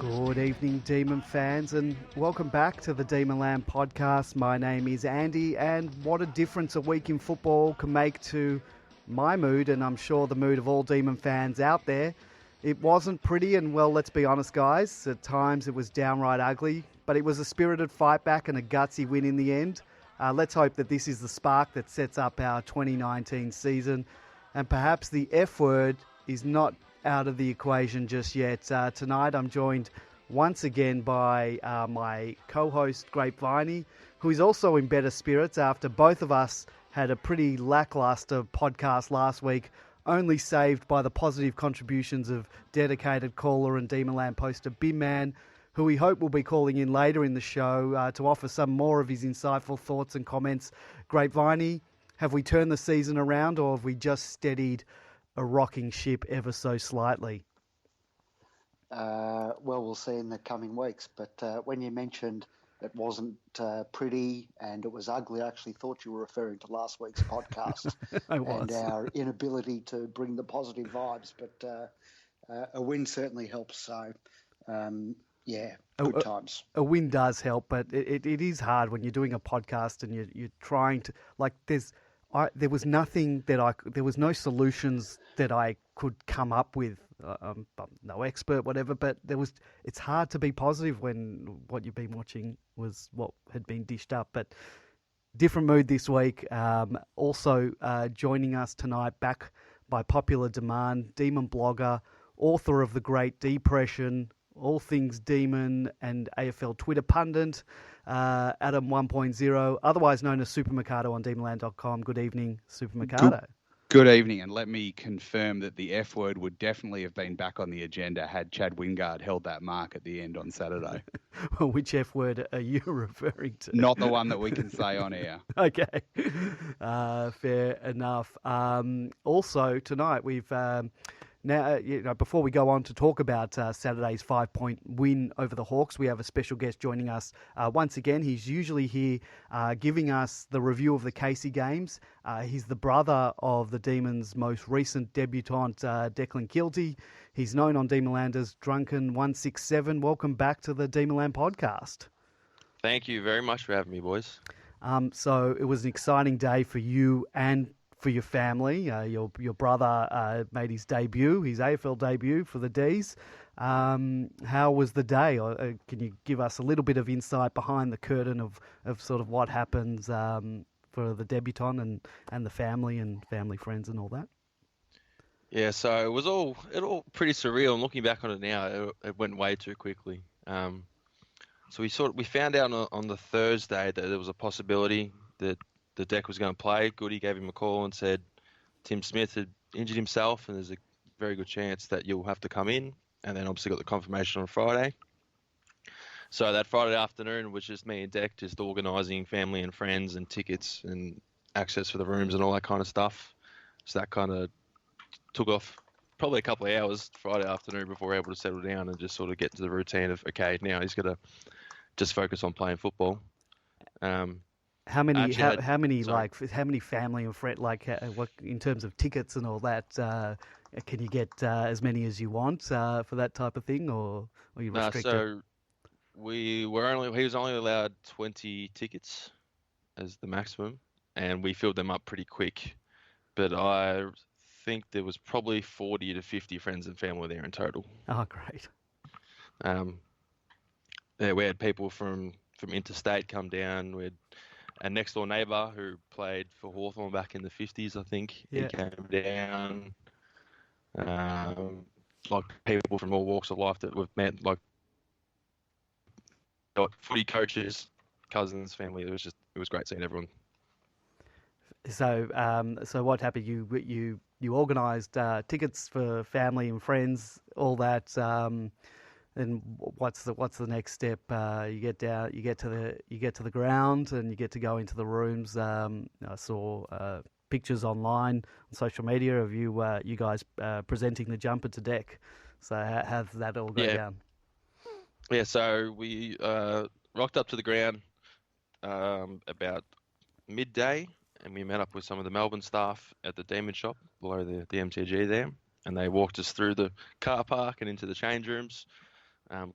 Good evening, Demon fans, and welcome back to the Demonland podcast. My name is Andy, and what a difference a week in football can make to my mood, and I'm sure the mood of all Demon fans out there. It wasn't pretty, and well, let's be honest, guys, at times it was downright ugly, but it was a spirited fight back and a gutsy win in the end. Let's hope that this is the spark that sets up our 2019 season, and perhaps the F word is not out of the equation just yet. Tonight I'm joined once again by my co-host Grapeviney, who is also in better spirits after both of us had a pretty lackluster podcast last week, only saved by the positive contributions of dedicated caller and Demonland poster Bimman, who we hope will be calling in later in the show to offer some more of his insightful thoughts and comments. Grapeviney, have we turned the season around, or have we just steadied a rocking ship ever so slightly? Well, we'll see in the coming weeks. But when you mentioned it wasn't pretty and it was ugly, I actually thought you were referring to last week's podcast and our inability to bring the positive vibes. But a win certainly helps. So, good times. A win does help, but it is hard when you're doing a podcast and you're trying to, like, there was nothing that there was no solutions that I could come up with. I'm no expert, whatever, but it's hard to be positive when what you've been watching was what had been dished up. But different mood this week. Also joining us tonight, back by popular demand, Demon blogger, author of The Great Depression, all things Demon, and AFL Twitter pundit, Adam 1.0, otherwise known as Super Mercado on Demonland.com. Good evening, Super Mercado. Good evening, and let me confirm that the F word would definitely have been back on the agenda had Chad Wingard held that mark at the end on Saturday. Which F word are you referring to? Not the one that we can say on air. Okay, fair enough. Also, tonight we've... Now, before we go on to talk about Saturday's 5-point win over the Hawks, we have a special guest joining us once again. He's usually here giving us the review of the Casey games. He's the brother of the Demons' most recent debutant, Declan Keilty. He's known on Demonland as Drunken167. Welcome back to the Demonland podcast. Thank you very much for having me, boys. So it was an exciting day for you and for your family. Your brother made his AFL debut for the D's. How was the day? Can you give us a little bit of insight behind the curtain of sort of what happens for the debutant and the family and family friends and all that? Yeah, so it all pretty surreal. And looking back on it now, it went way too quickly. So we found out on the Thursday that there was a possibility that the deck was going to play. Goody gave him a call and said Tim Smith had injured himself and there's a very good chance that you'll have to come in. And then obviously got the confirmation on Friday. So that Friday afternoon was just me and Deck just organising family and friends and tickets and access for the rooms and all that kind of stuff. So that kind of took off probably a couple of hours Friday afternoon before we were able to settle down and just sort of get to the routine of, okay, now he's got to just focus on playing football. How many family and friends, what in terms of tickets and all that, can you get as many as you want for that type of thing, or are you restricted? So he was only allowed 20 tickets as the maximum, and we filled them up pretty quick. But I think there was probably 40 to 50 friends and family there in total. Oh, great. We had people from interstate come down. We had a next door neighbour who played for Hawthorn back in the 50s, I think. Yeah. He came down. Like people from all walks of life that we've met, like footy coaches, cousins, family. It was great seeing everyone. So what happened? You organised tickets for family and friends, all that. And what's the next step? You get to the ground and you get to go into the rooms. I saw pictures online on social media of you guys presenting the jumper to Deck. So how does that all go down? Yeah, so we rocked up to the ground about midday, and we met up with some of the Melbourne staff at the Demon shop below the MTG there, and they walked us through the car park and into the change rooms.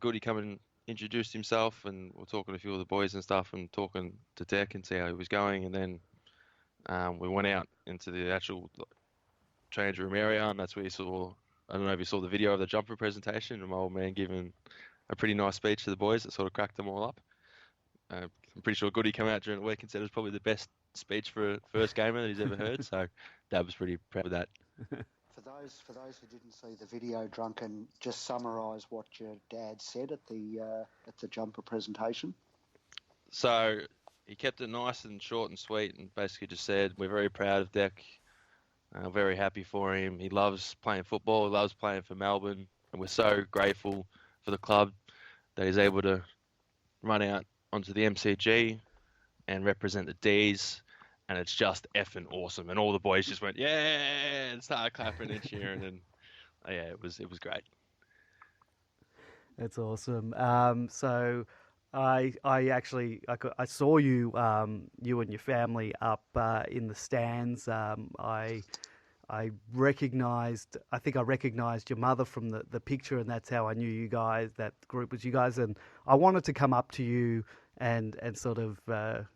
Goody come and introduced himself, and we're talking to a few of the boys and stuff, and talking to Deck and see how he was going, and then we went out into the actual change room area, and that's where you saw. I don't know if you saw the video of the jumper presentation, and my old man giving a pretty nice speech to the boys that sort of cracked them all up. I'm pretty sure Goody came out during the week and said it was probably the best speech for a first gamer that he's ever heard. So Dad was pretty proud of that. For those who didn't see the video, Drunken, just summarise what your dad said at the jumper presentation. So he kept it nice and short and sweet, and basically just said we're very proud of Deck, very happy for him. He loves playing football, he loves playing for Melbourne, and we're so grateful for the club that he's able to run out onto the MCG and represent the Ds, and it's just effing awesome. And all the boys just went, yeah, and started clapping and cheering, and yeah, it was great. That's awesome. So I saw you you and your family up in the stands. I think I recognized your mother from the picture, and that's how I knew you guys, that group was you guys. And I wanted to come up to you and sort of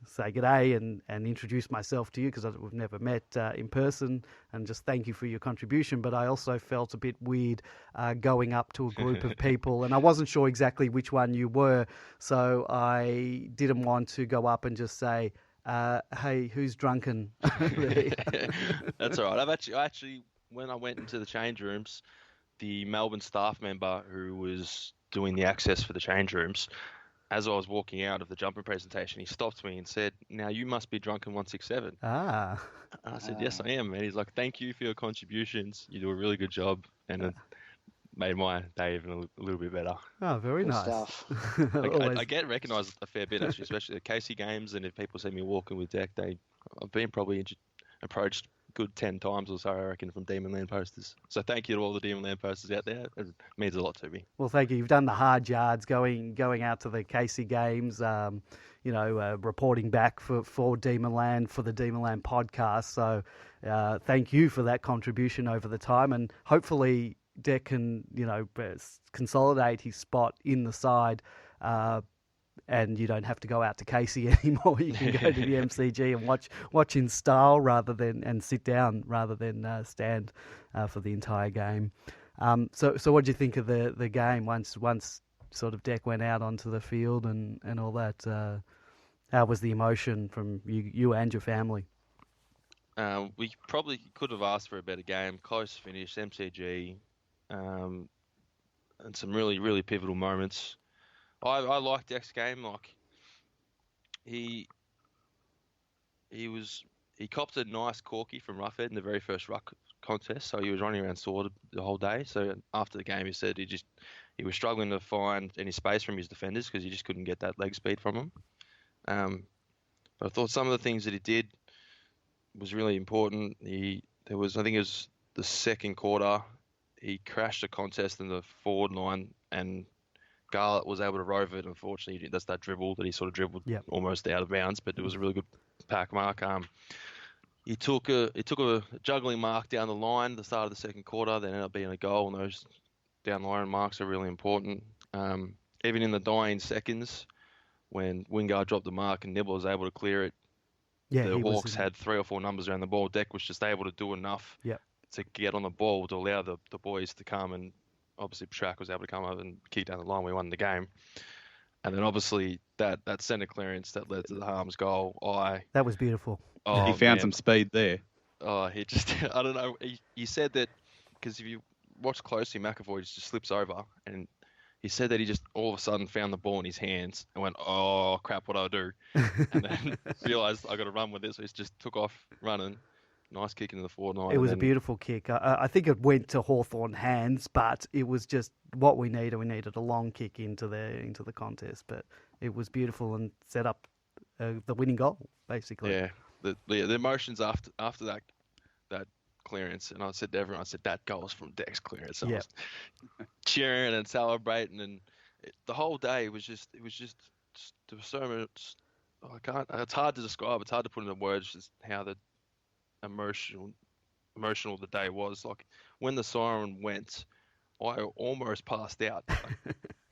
say g'day and introduce myself to you, because we've never met in person, and just thank you for your contribution. But I also felt a bit weird going up to a group of people, and I wasn't sure exactly which one you were, so I didn't want to go up and just say, hey, who's Drunken? That's all right. I actually, when I went into the change rooms, the Melbourne staff member who was doing the access for the change rooms, as I was walking out of the jumper presentation, he stopped me and said, "Now you must be Drunken 167." Ah. And I said, "Yes, I am." And he's like, "Thank you for your contributions. You do a really good job." And it made my day even a little bit better. Oh, very Good nice. Stuff. I get recognised a fair bit, actually, especially at Casey games, and if people see me walking with Deck, I've been probably approached good 10 times or so, I reckon, from Demonland posters. So thank you to all the Demonland posters out there. It means a lot to me. Well, thank you. You've done the hard yards going out to the Casey games, reporting back for Demonland, for the Demonland podcast. So thank you for that contribution over the time, and hopefully Deck can, consolidate his spot in the side, and you don't have to go out to Casey anymore. You can go to the MCG and watch in style and sit down rather than stand for the entire game. So what do you think of the game once sort of Deck went out onto the field and all that? How was the emotion from you and your family? We probably could have asked for a better game. Close finish, MCG, and some really, really pivotal moments. I liked Deck's game. Like he copped a nice corky from Roughhead in the very first ruck contest, so he was running around sore the whole day. So after the game, he said he was struggling to find any space from his defenders because he just couldn't get that leg speed from them. But I thought some of the things that he did was really important. I think it was the second quarter, he crashed a contest in the forward line, and Garlett was able to rove it. Unfortunately, that's that dribble that he sort of dribbled almost out of bounds, but it was a really good pack mark. He took a juggling mark down the line at the start of the second quarter, then ended up being a goal, and those down the line marks are really important. Even in the dying seconds, when Wingard dropped the mark and Nibble was able to clear it, the Hawks had 3 or 4 numbers around the ball. Deck was just able to do enough to get on the ball to allow the boys to come, and obviously Track was able to come up and kick down the line. We won the game. And then obviously that centre clearance that led to the Harms goal. That was beautiful. He found some speed there. He just, I don't know. He said that, because if you watch closely, McAvoy just slips over, and he said that he just all of a sudden found the ball in his hands and went, "Oh crap, what do I do?" And then realised I got to run with this. So he just took off running. Nice kick into the forward line. It was a beautiful kick. I think it went to Hawthorn hands, but it was just what we needed. We needed a long kick into the contest, but it was beautiful and set up the winning goal, basically. Yeah, the emotions after that clearance, and I said to everyone, that goal's from Deck's clearance. I was cheering and celebrating, and the whole day was just there was so much. It's hard to describe. It's hard to put into words just how the emotional the day was. Like when the siren went, I almost passed out.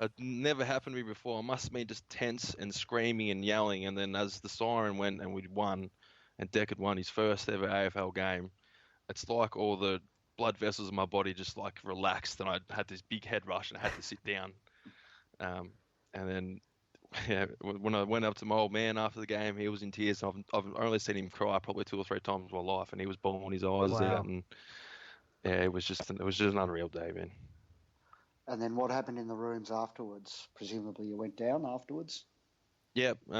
It never happened to me before. I must have been just tense and screaming and yelling. And then as the siren went and we'd won, and Deck had won his first ever AFL game, it's like all the blood vessels in my body just like relaxed, and I had this big head rush and I had to sit down. And then when I went up to my old man after the game, he was in tears. I've only seen him cry probably 2 or 3 times in my life, and he was bawling his eyes out. And yeah, it was just an unreal day, man. And then what happened in the rooms afterwards? Presumably you went down afterwards? Yep. So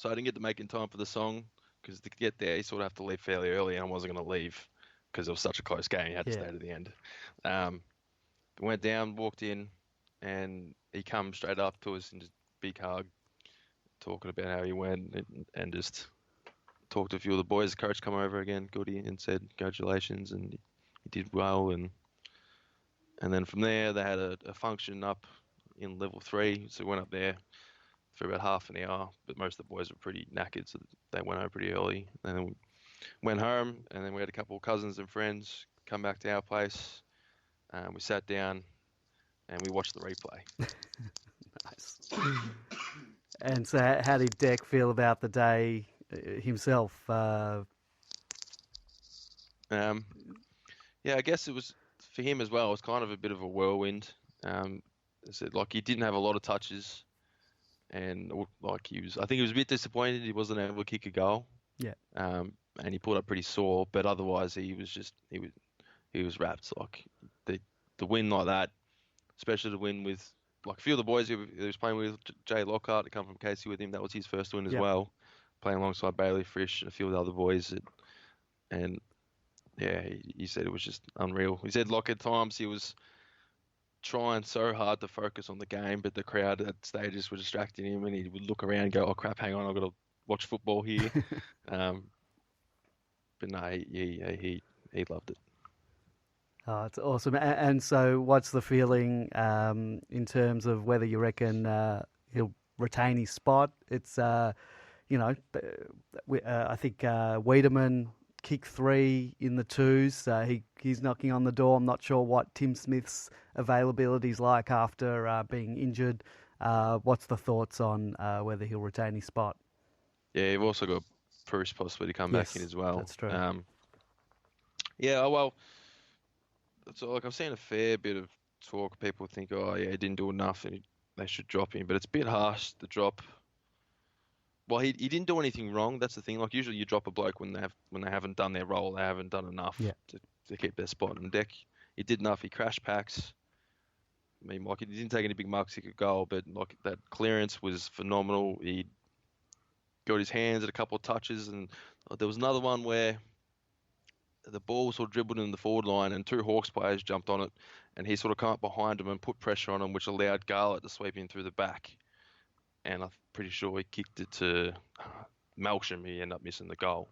I didn't get to make in time for the song, because to get there, you sort of have to leave fairly early, and I wasn't going to leave because it was such a close game. You had to stay to the end. Went down, walked in, and he come straight up to us and just big hug, talking about how he went, and just talked to a few of the boys. The coach come over again, Goody, and said congratulations, and he did well. And then from there, they had a function up in level 3, so we went up there for about half an hour, but most of the boys were pretty knackered, so they went home pretty early. And then we went home, and then we had a couple of cousins and friends come back to our place. We sat down, and we watched the replay. Nice. And so how did Deck feel about the day himself? Yeah, I guess it was, for him as well, it was kind of a bit of a whirlwind. Like, he didn't have a lot of touches, and like I think he was a bit disappointed he wasn't able to kick a goal. Yeah. And he pulled up pretty sore, but otherwise he was wrapped. Like the win like that, especially the win with like a few of the boys he was playing with, Jay Lockhart, to come from Casey with him, that was his first win as well, playing alongside Bailey Frisch and a few of the other boys. And yeah, he said it was just unreal. He said, like, at times he was trying so hard to focus on the game, but the crowd at stages were distracting him, and he would look around and go, "Oh crap, hang on, I've got to watch football here." But no, he loved it. Oh, it's awesome. And so what's the feeling in terms of whether you reckon he'll retain his spot? It's, I think Wiedemann kicked 3 in the 2s. He's knocking on the door. I'm not sure what Tim Smith's availability is like after being injured. What's the thoughts on whether he'll retain his spot? Yeah, you've also got Bruce possibly to come back in as well. That's true. Yeah, well, so like I've seen a fair bit of talk. People think, oh yeah, he didn't do enough and they should drop him. But it's a bit harsh to drop. Well, he didn't do anything wrong. That's the thing. Like, usually you drop a bloke when they haven't done their role, they haven't done enough to keep their spot on deck. He did enough. He crashed packs. I mean, like, he didn't take any big marks to kick a goal, but like that clearance was phenomenal. He got his hands at a couple of touches, and there was another one where the ball sort of dribbled in the forward line, and 2 Hawks players jumped on it, and he sort of came up behind him and put pressure on him, which allowed Garlett to sweep in through the back. And I'm pretty sure he kicked it to Melsham. He ended up missing the goal.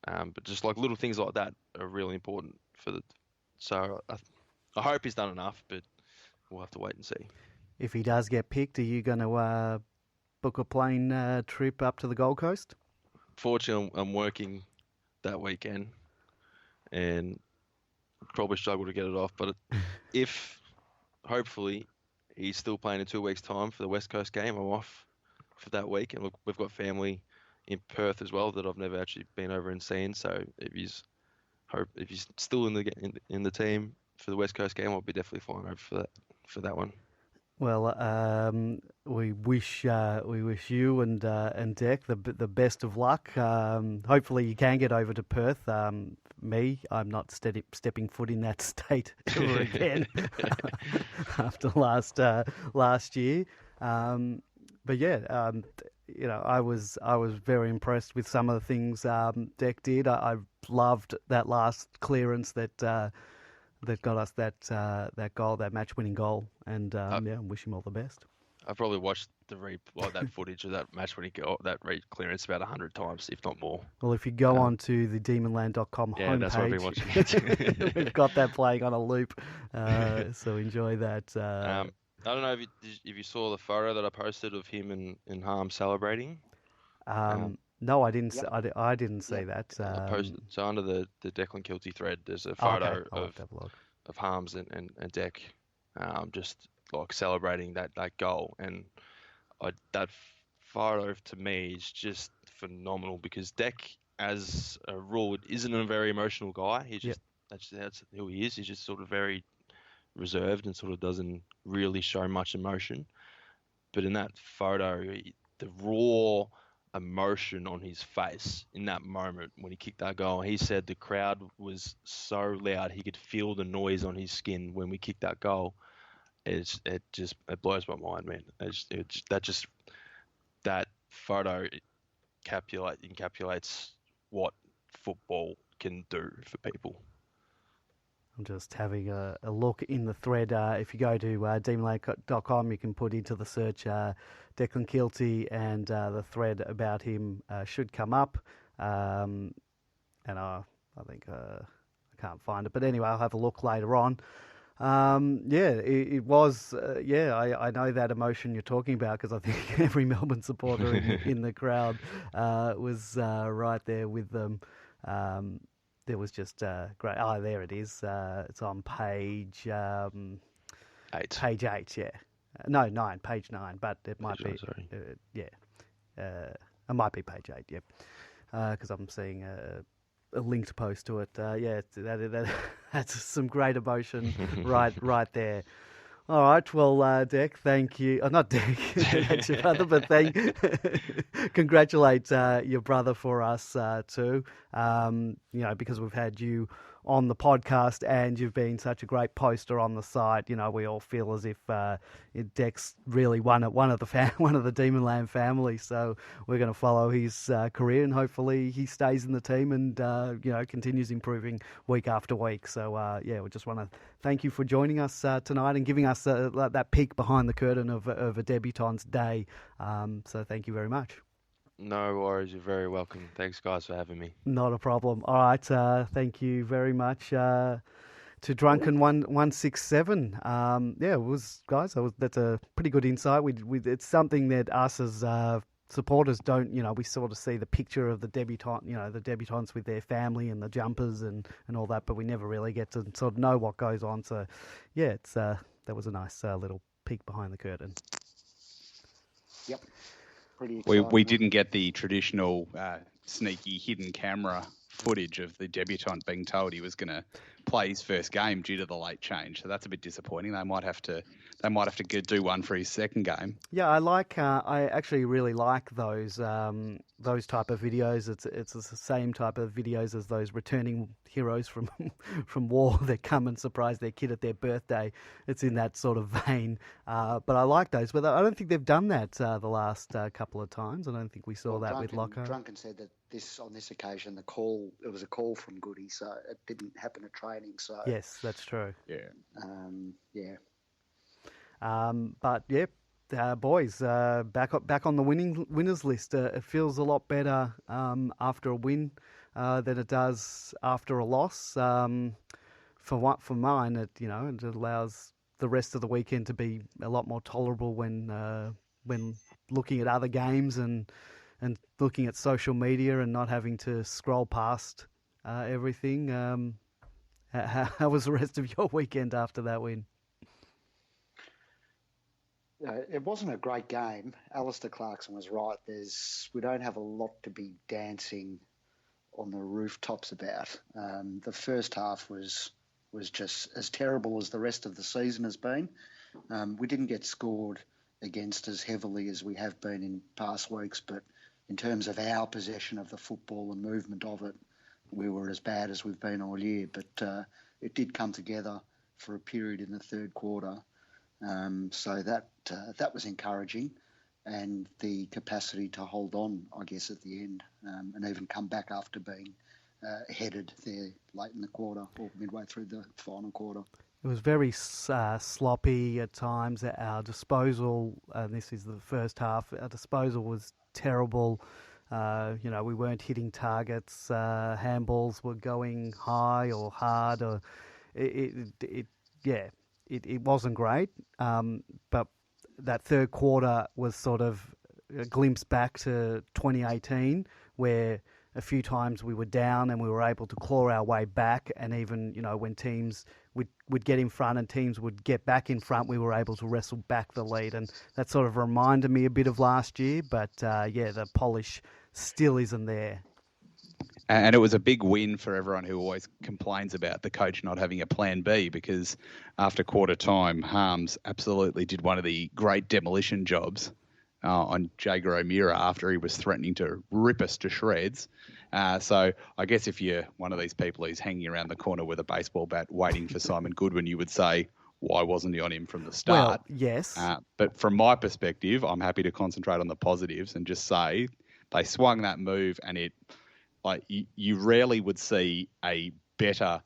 But just like little things like that are really important for the. So I hope he's done enough, but we'll have to wait and see. If he does get picked, are you going to book a plane trip up to the Gold Coast? Fortunately, I'm working that weekend, and probably struggle to get it off. But if hopefully he's still playing in 2 weeks' time for the West Coast game, I'm off for that week, and we've got family in Perth as well that I've never actually been over and seen. So if he's still in the team for the West Coast game, I'll be definitely flying over for that one. Well, we wish you and Deck the best of luck. Hopefully you can get over to Perth. I'm not stepping foot in that state ever again after last year. But yeah, I was very impressed with some of the things Deck did. I loved that last clearance that got us that goal, that match-winning goal, and I wish him all the best. I've probably watched that footage of that match-winning goal, that clearance about 100 times, if not more. Well, if you go on to the Demonland.com homepage, that's what I've been watching. we've got that playing on a loop, so enjoy that. I don't know if you saw the photo that I posted of him and Harm celebrating. No, I didn't. Yep. I didn't see that. I posted, so under the Declan Keilty thread, there's a photo of Harms and Deck just like celebrating that goal. And that photo to me is just phenomenal, because Deck, as a rule, isn't a very emotional guy. He just that's who he is. He's just sort of very reserved and sort of doesn't really show much emotion. But in that photo, the raw emotion on his face in that moment when he kicked that goal, he said the crowd was so loud he could feel the noise on his skin when we kicked that goal. It blows my mind, man. That photo encapsulates what football can do for people. I'm just having a look in the thread. If you go to demonland.com, you can put into the search Declan Keilty, and the thread about him should come up. And I think I can't find it. But anyway, I'll have a look later on. It was. I know that emotion you're talking about, because I think every Melbourne supporter in the crowd was right there with them. There was just great. Oh, there it is. It's on page 8. Page 8, yeah. No, 9. Page 9, but it might be. It might be page 8. Yep. Because I'm seeing a linked post to it. That's some great emotion right there. All right, well, Dec, thank you. Not Dec, that's your brother, but congratulate your brother for us too. Because we've had you on the podcast and you've been such a great poster on the site. We all feel as if Dec's really one of the Demonland family. So we're going to follow his career, and hopefully he stays in the team and continues improving week after week. So we just want to thank you for joining us tonight and giving us that peek behind the curtain of a debutant's day. So thank you very much. No worries, you're very welcome. Thanks, guys, for having me. Not a problem. All right, thank you very much to Drunken 167. It was, guys. That's a pretty good insight. It's something that us as supporters don't. We sort of see the picture of the debutant. The debutants with their family and the jumpers and all that, but we never really get to sort of know what goes on. So, it's that was a nice little peek behind the curtain. Yep. We didn't get the traditional sneaky hidden camera footage of the debutant being told he was going to play his first game due to the late change. So that's a bit disappointing. They might have to do one for his second game. Yeah, I actually really like those type of videos. It's the same type of videos as those returning heroes from war that come and surprise their kid at their birthday. It's in that sort of vein. But I like those. But I don't think they've done that the last couple of times. I don't think we saw that with Lockhart. Drunken said that on this occasion, it was a call from Goody, so it didn't happen at training. So yes, that's true. Yeah. But yeah, boys, back on the winners list. It feels a lot better after a win than it does after a loss. For mine, it allows the rest of the weekend to be a lot more tolerable when looking at other games and looking at social media and not having to scroll past everything. How was the rest of your weekend after that win? It wasn't a great game. Alistair Clarkson was right. We don't have a lot to be dancing on the rooftops about. The first half was just as terrible as the rest of the season has been. We didn't get scored against as heavily as we have been in past weeks, but in terms of our possession of the football and movement of it, we were as bad as we've been all year. But it did come together for a period in the third quarter. So that was encouraging, and the capacity to hold on, I guess, at the end, and even come back after being headed there late in the quarter or midway through the final quarter. It was very sloppy at times. Our disposal, this is the first half, our disposal was terrible. We weren't hitting targets. Handballs were going high or hard. Or it wasn't great. But that third quarter was sort of a glimpse back to 2018, where a few times we were down and we were able to claw our way back, and even, when teams would get in front and teams would get back in front, we were able to wrestle back the lead, and that sort of reminded me a bit of last year, but the polish still isn't there. And it was a big win for everyone who always complains about the coach not having a plan B, because after quarter time, Harms absolutely did one of the great demolition jobs on Jager O'Meara after he was threatening to rip us to shreds. So I guess if you're one of these people who's hanging around the corner with a baseball bat waiting for Simon Goodwin, you would say, why wasn't he on him from the start? Well, yes. But from my perspective, I'm happy to concentrate on the positives and just say they swung that move, and it... Like you rarely would see a better,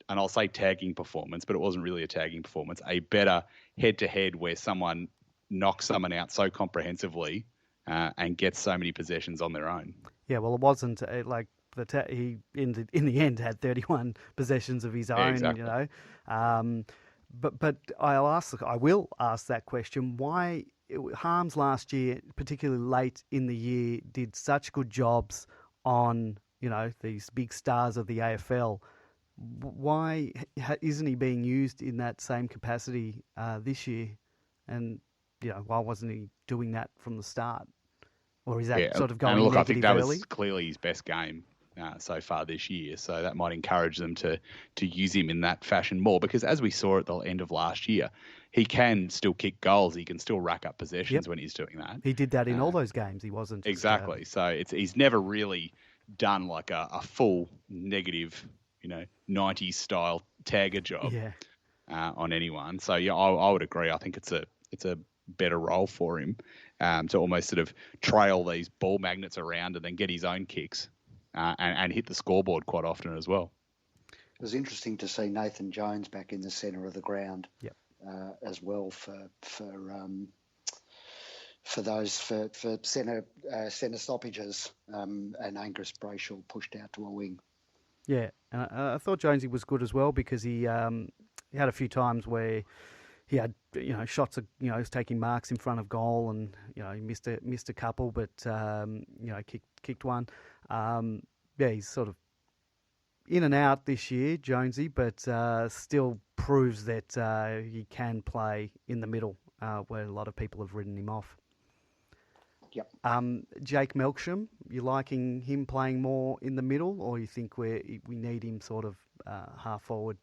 and I'll say tagging performance, but it wasn't really a tagging performance, a better head-to-head where someone knocks someone out so comprehensively and gets so many possessions on their own. Yeah, well, it wasn't he in the end had 31 possessions of his own, exactly. But I will ask that question: why Harms last year, particularly late in the year, did such good jobs on these big stars of the AFL? Why isn't he being used in that same capacity this year? And why wasn't he doing that from the start? Or is that sort of going negative early? I think that was clearly his best game so far this year. So that might encourage them to use him in that fashion more, because as we saw at the end of last year, he can still kick goals. He can still rack up possessions when he's doing that. He did that in all those games. He wasn't just, exactly. So he's never really done like a full negative, 90s style tagger job on anyone. So I would agree. I think it's a better role for him to almost sort of trail these ball magnets around and then get his own kicks and hit the scoreboard quite often as well. It was interesting to see Nathan Jones back in the centre of the ground as well for centre stoppages, and Angus Brayshaw pushed out to a wing. Yeah, and I thought Jonesy was good as well, because he had a few times where he had shots of he was taking marks in front of goal, and he missed a couple, but kicked one. He's sort of in and out this year, Jonesy, but still proves that he can play in the middle, where a lot of people have written him off. Yep. Jake Melksham, you liking him playing more in the middle, or you think we need him sort of half forward?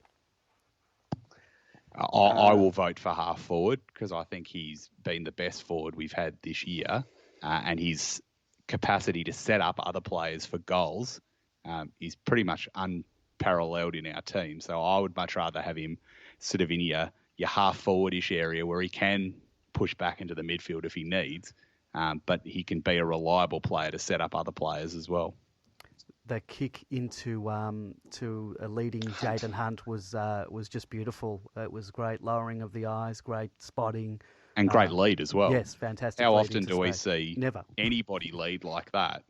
I will vote for half forward, because I think he's been the best forward we've had this year, and his capacity to set up other players for goals is pretty much unparalleled in our team. So I would much rather have him sort of in your half forward-ish area where he can push back into the midfield if he needs, but he can be a reliable player to set up other players as well. The kick into to a leading Jaden Hunt was just beautiful. It was great lowering of the eyes, great spotting. And great lead as well. Yes, fantastic. How often do we see Never anybody lead like that?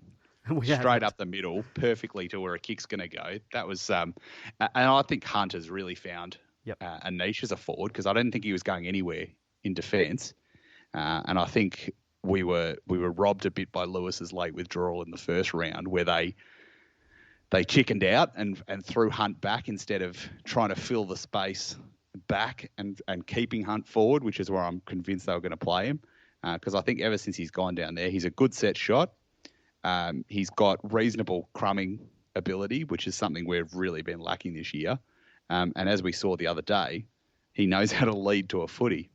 Straight up the middle, perfectly to where a kick's going to go. That was, and I think Hunt has really found a niche as a forward, because I didn't think he was going anywhere in defence, and I think we were robbed a bit by Lewis's late withdrawal in the first round, where they chickened out and threw Hunt back instead of trying to fill the space back and keeping Hunt forward, which is where I'm convinced they were going to play him, because I think ever since he's gone down there, he's a good set shot. He's got reasonable crumbing ability, which is something we've really been lacking this year. And as we saw the other day, he knows how to lead to a footy.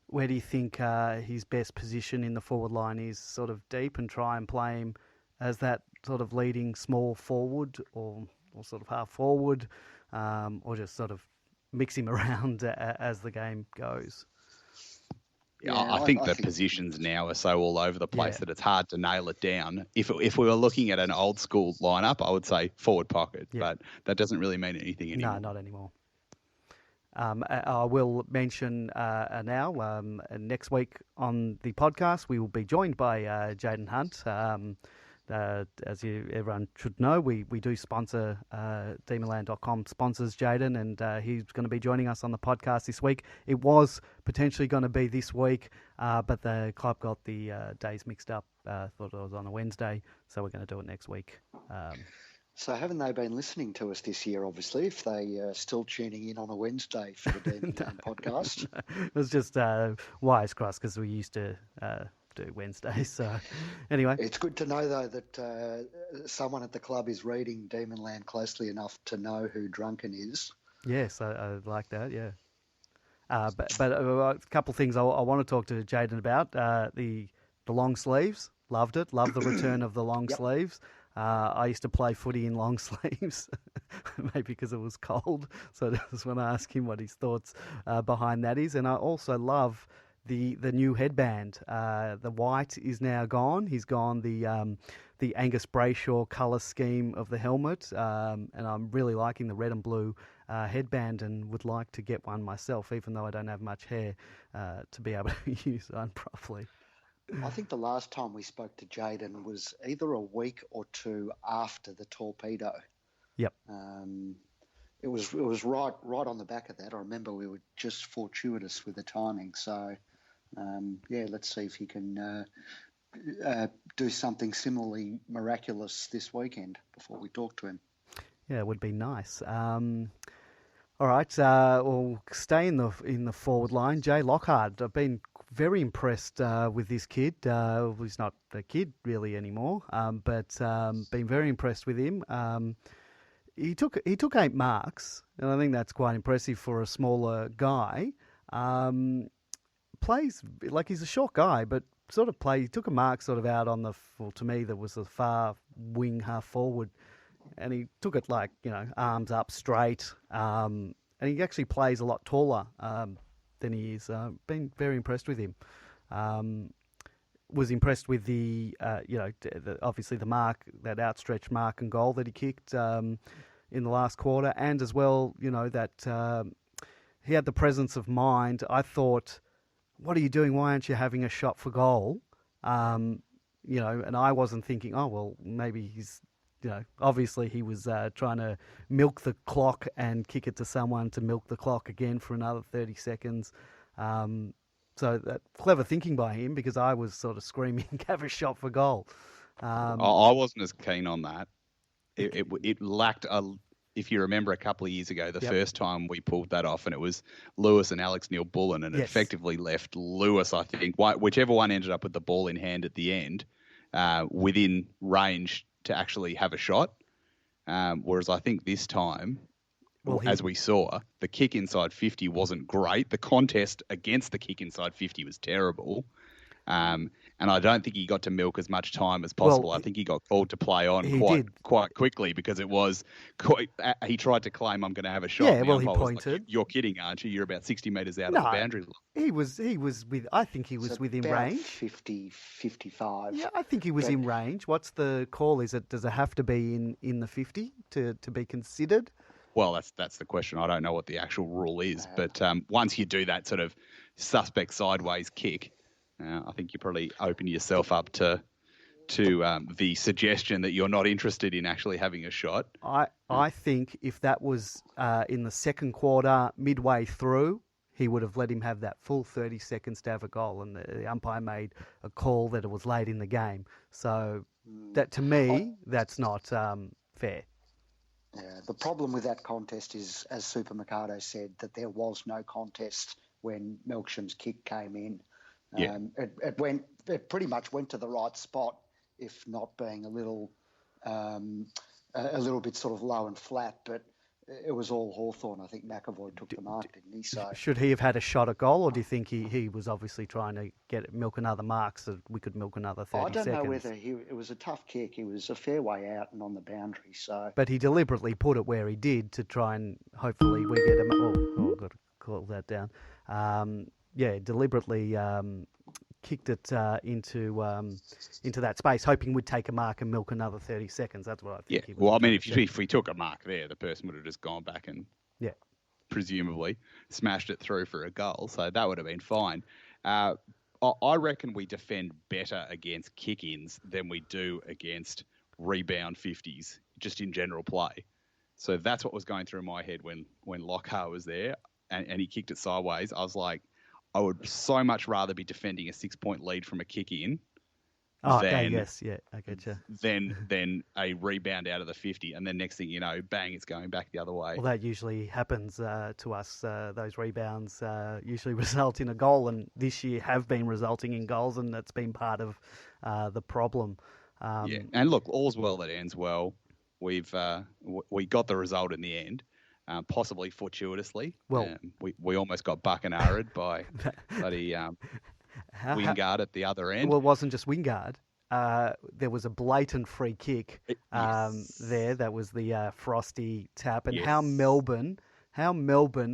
Where do you think his best position in the forward line is? Sort of deep and try and play him as that sort of leading small forward, or sort of half forward, or just sort of mix him around as the game goes? Yeah, I think the positions now are so all over the place that it's hard to nail it down. If we were looking at an old school lineup, I would say forward pocket, but that doesn't really mean anything anymore. No, not anymore. I will mention now, next week on the podcast, we will be joined by Jaden Hunt, as everyone should know, we do sponsor Demonland.com sponsors Jaden, and he's going to be joining us on the podcast this week. It was potentially going to be this week, but the club got the days mixed up. Thought it was on a Wednesday, so we're going to do it next week. So haven't they been listening to us this year, obviously, if they are still tuning in on a Wednesday for the Demonland podcast? It was just wires crossed because we used to do Wednesdays. So anyway. It's good to know, though, that someone at the club is reading Demonland closely enough to know who Drunken is. Yes, I like that, yeah. But a couple of things I want to talk to Jaden about. The long sleeves, loved it. Loved the return of the long sleeves. I used to play footy in long sleeves, maybe because it was cold. So I just want to ask him what his thoughts behind that is. And I also love the new headband. The white is now gone. He's gone the Angus Brayshaw colour scheme of the helmet. And I'm really liking the red and blue headband and would like to get one myself, even though I don't have much hair to be able to use one properly. I think the last time we spoke to Jaden was either a week or two after the torpedo. Yep. It was right on the back of that. I remember we were just fortuitous with the timing. So, let's see if he can do something similarly miraculous this weekend before we talk to him. Yeah, it would be nice. All right, we'll stay in the forward line. Jay Lockhart, I've been very impressed with this kid. He's not a kid really anymore, but been very impressed with him. He took 8 marks, and I think that's quite impressive for a smaller guy. Plays like he's a short guy, but he took a mark sort of out on to me, that was the far wing, half forward. And he took it arms up straight. And he actually plays a lot taller than he is. Been very impressed with him. Was impressed with obviously the mark, that outstretched mark and goal that he kicked in the last quarter. And as well, that he had the presence of mind. I thought, what are you doing? Why aren't you having a shot for goal? And I wasn't thinking, oh, well, maybe he's... obviously he was trying to milk the clock and kick it to someone to milk the clock again for another 30 seconds. So that clever thinking by him, because I was sort of screaming, have a shot for goal. I wasn't as keen on that. It lacked if you remember a couple of years ago, the first time we pulled that off, and it was Lewis and Alex Neil-Bullen, and it effectively left Lewis, I think, whichever one ended up with the ball in hand at the end, within range to actually have a shot. Whereas I think this time, as we saw, the kick inside 50 wasn't great. The contest against the kick inside 50 was terrible. And I don't think he got to milk as much time as possible. I think he got called to play on quite quickly, because it was he tried to claim, I'm going to have a shot. Yeah, well, he pointed. You're kidding, aren't you? You're about 60 metres out of the boundary line. I think he was within range. 50, 55. Yeah, I think he was in range. What's the call? Does it have to be in the 50 to be considered? Well, that's the question. I don't know what the actual rule is, but once you do that sort of suspect sideways kick, I think you probably open yourself up to the suggestion that you're not interested in actually having a shot. I think if that was in the second quarter, midway through, he would have let him have that full 30 seconds to have a goal, and the umpire made a call that it was late in the game. So that, to me, that's not fair. Yeah, the problem with that contest is, as Super Mikado said, that there was no contest when Melksham's kick came in. It pretty much went to the right spot, if not being a little bit sort of low and flat, but it was all Hawthorn. I think McAvoy took the mark, didn't he? So should he have had a shot at goal, or do you think he was obviously trying to milk another mark so we could milk another 30 seconds? I don't know whether it was a tough kick. He was a fair way out and on the boundary. So, but he deliberately put it where he did to try and hopefully we get him. Oh, I've got to call that down. Deliberately kicked it into that space, hoping we'd take a mark and milk another 30 seconds. That's what I think. Yeah. Well, I mean, if we took a mark there, the person would have just gone back and presumably smashed it through for a goal. So that would have been fine. I reckon we defend better against kick-ins than we do against rebound 50s, just in general play. So that's what was going through my head when Lockhart was there and he kicked it sideways. I was like, I would so much rather be defending a 6-point lead from a kick-in than a rebound out of the 50. And then next thing you know, bang, it's going back the other way. Well, that usually happens to us. Those rebounds usually result in a goal, and this year have been resulting in goals, and that's been part of the problem. And look, all's well that ends well. We got the result in the end, possibly fortuitously. Well, we almost got buckenarred by bloody Wingard at the other end. Well, it wasn't just Wingard. There was a blatant free kick there. That was the Frosty tap. And how Melbourne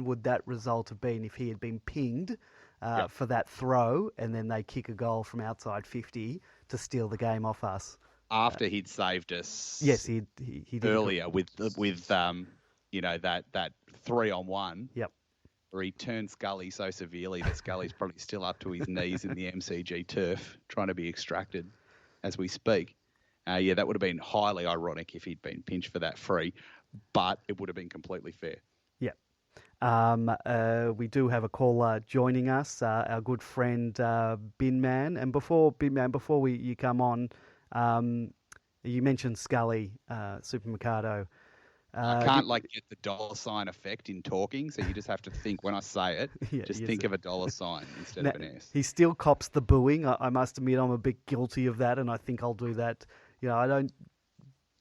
would that result have been if he had been pinged for that throw, and then they kick a goal from outside 50 to steal the game off us? After he'd saved us, yes, he did earlier with that 3-on-1. Yep. Where he turned Scully so severely that Scully's probably still up to his knees in the MCG turf, trying to be extracted as we speak. That would have been highly ironic if he'd been pinched for that free, but it would have been completely fair. Yeah. We do have a caller joining us, our good friend Binman. And before you come on, you mentioned Scully, Super Mikado. I can't get the dollar sign effect in talking, so you just have to think when I say it, think of a dollar sign instead of an S. He still cops the booing. I must admit I'm a bit guilty of that, and I think I'll do that. I don't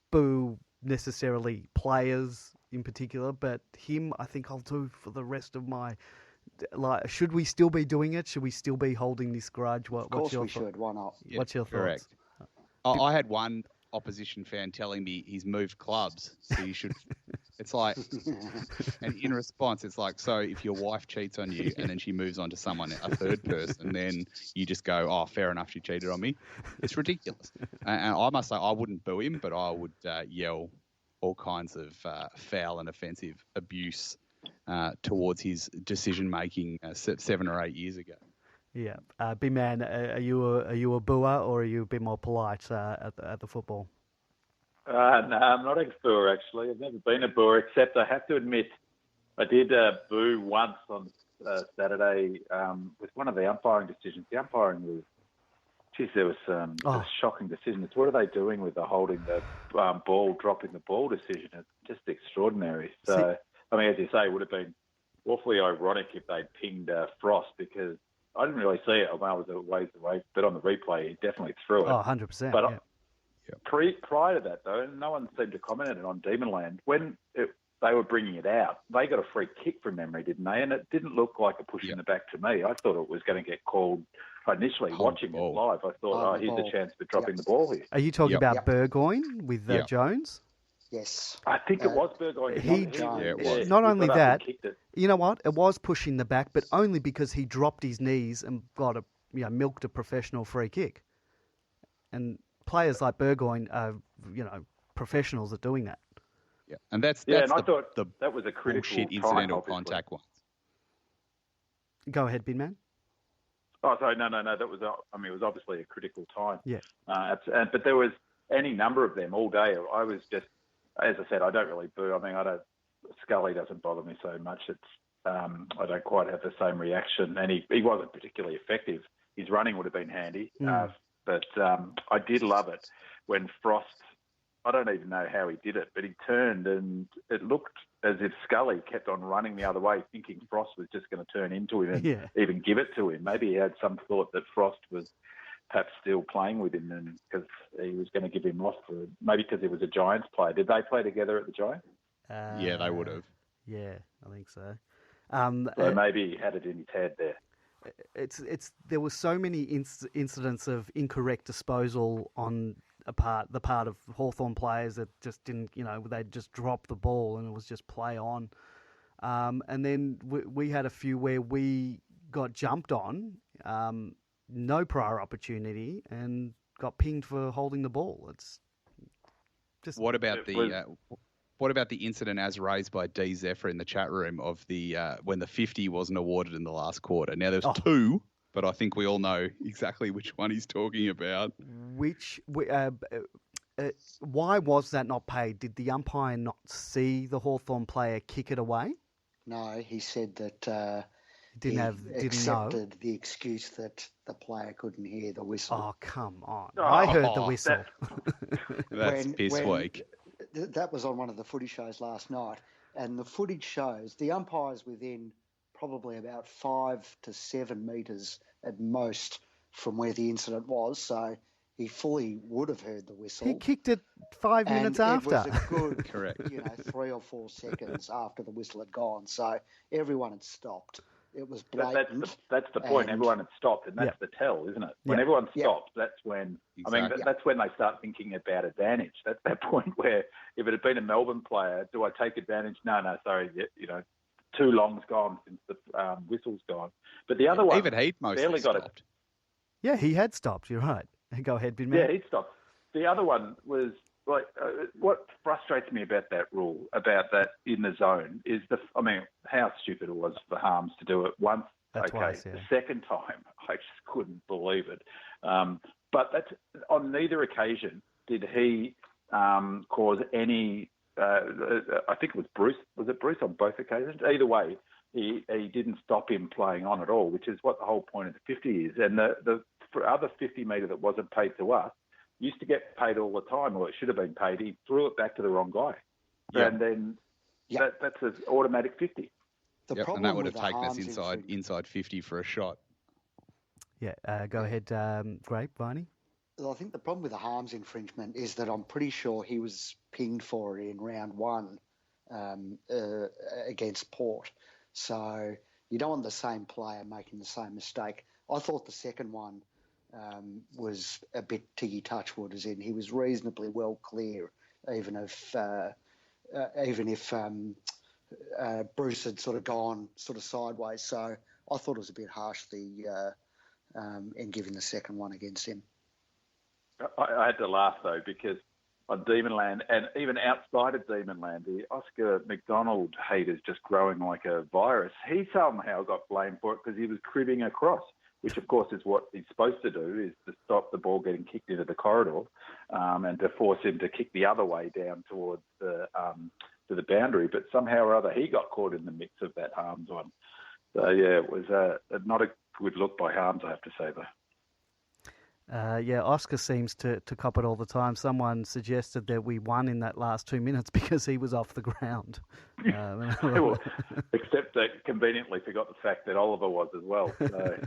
boo necessarily players in particular, but him I think I'll do for the rest of my... should we still be doing it? Should we still be holding this grudge? Of course we should. Why not? What's your thoughts? Correct. I had one opposition fan telling me he's moved clubs, so you should. It's like, and in response, it's like, so if your wife cheats on you and then she moves on to someone, a third person, then you just go, oh, fair enough, she cheated on me. It's ridiculous. And I must say, I wouldn't boo him, but I would yell all kinds of foul and offensive abuse towards his decision making 7 or 8 years ago. Yeah, big man, are you a booer or are you a bit more polite at the football? No, I'm not a booer actually. I've never been a booer, except I have to admit I did boo once on Saturday with one of the umpiring decisions. The umpiring was, there was a shocking decision. It's what are they doing with the holding the ball, dropping the ball decision? It's just extraordinary. So, I mean, as you say, it would have been awfully ironic if they'd pinged Frost, because I didn't really see it. I was a ways away, but on the replay, he definitely threw it. Oh, 100%. But prior to that, though, no one seemed to comment on it on Demonland. When they were bringing it out, they got a free kick from memory, didn't they? And it didn't look like a push in the back to me. I thought it was going to get called. Initially, watching it live, I thought, here's a chance for dropping the ball here. Are you talking about Burgoyne with Jones? Yes. I think it was Burgoyne. It was. Not only that, you know what? It was pushing the back, but only because he dropped his knees and got milked a professional free kick. And players like Burgoyne are, professionals at doing that. Yeah, and that's and I thought that was a critical bullshit incidental contact one. Go ahead, Binman. Oh, sorry, no. That was, it was obviously a critical time. Yeah. But there was any number of them all day. I was just, as I said, I don't really boo. I mean, Scully doesn't bother me so much. It's, I don't quite have the same reaction, and he wasn't particularly effective. His running would have been handy, but I did love it when Frost. I don't even know how he did it, but he turned and it looked as if Scully kept on running the other way, thinking Frost was just going to turn into him and even give it to him. Maybe he had some thought that Frost was perhaps still playing with him, and because he was going to give him off, maybe because he was a Giants player. Did they play together at the Giants? Yeah, they would have. Yeah, I think so. So maybe he had it in his head there. There were so many incidents of incorrect disposal on the part of Hawthorn players that just didn't, they'd just drop the ball and it was just play on. And then we had a few where we got jumped on, no prior opportunity, and got pinged for holding the ball. It's just. What about the incident as raised by D. Zephyr in the chat room of the when the 50 wasn't awarded in the last quarter? Now there's two but I think we all know exactly which one he's talking about. Why was that not paid? Did the umpire not see the Hawthorn player kick it away? No, he said that He accepted the excuse that the player couldn't hear the whistle. Oh, come on. I heard the whistle. That's piss weak. That was on one of the footy shows last night, and the footage shows the umpire's within probably about 5 to 7 metres at most from where the incident was, so he fully would have heard the whistle. He kicked it 5 minutes after. It was a good, correct. 3 or 4 seconds after the whistle had gone, so everyone had stopped. It was blatant. That's the point. Everyone had stopped, and that's the tell, isn't it? When everyone stops, that's when that's when they start thinking about advantage. That's that point where if it had been a Melbourne player, do I take advantage? No, sorry, too long's gone since the whistle's gone. But the other one, even he'd mostly stopped. Yeah, he had stopped. You're right. Go ahead, Bin Man. Yeah, he'd stopped. The other one was like what frustrates me about that rule, about that in the zone, is how stupid it was for Harms to do it once. Twice, the second time, I just couldn't believe it. But that's on neither occasion did he cause any. I think it was Bruce. Was it Bruce on both occasions? Either way, he didn't stop him playing on at all, which is what the whole point of the 50 is. And the other 50 metre that wasn't paid to us used to get paid all the time, or it should have been paid. He threw it back to the wrong guy. And then that's an automatic 50. And that would have taken us inside 50 for a shot. Yeah, go ahead, Viney. Well, I think the problem with the Harms infringement is that I'm pretty sure he was pinged for it in round 1 against Port. So you don't want the same player making the same mistake. I thought the second one was a bit Tiggy Touchwood, as in he was reasonably well clear, even if Bruce had sort of gone sort of sideways. So I thought it was a bit harsh in giving the second one against him. I had to laugh though, because on Demonland and even outside of Demonland, the Oscar McDonald hate is just growing like a virus. He somehow got blamed for it because he was cribbing across, which of course is what he's supposed to do, is to stop the ball getting kicked into the corridor and to force him to kick the other way down towards the to the boundary. But somehow or other, he got caught in the mix of that Harms one. So yeah, it was not a good look by Harms, I have to say though. Oscar seems to cop it all the time. Someone suggested that we won in that last 2 minutes because he was off the ground. Except that conveniently forgot the fact that Oliver was as well. So.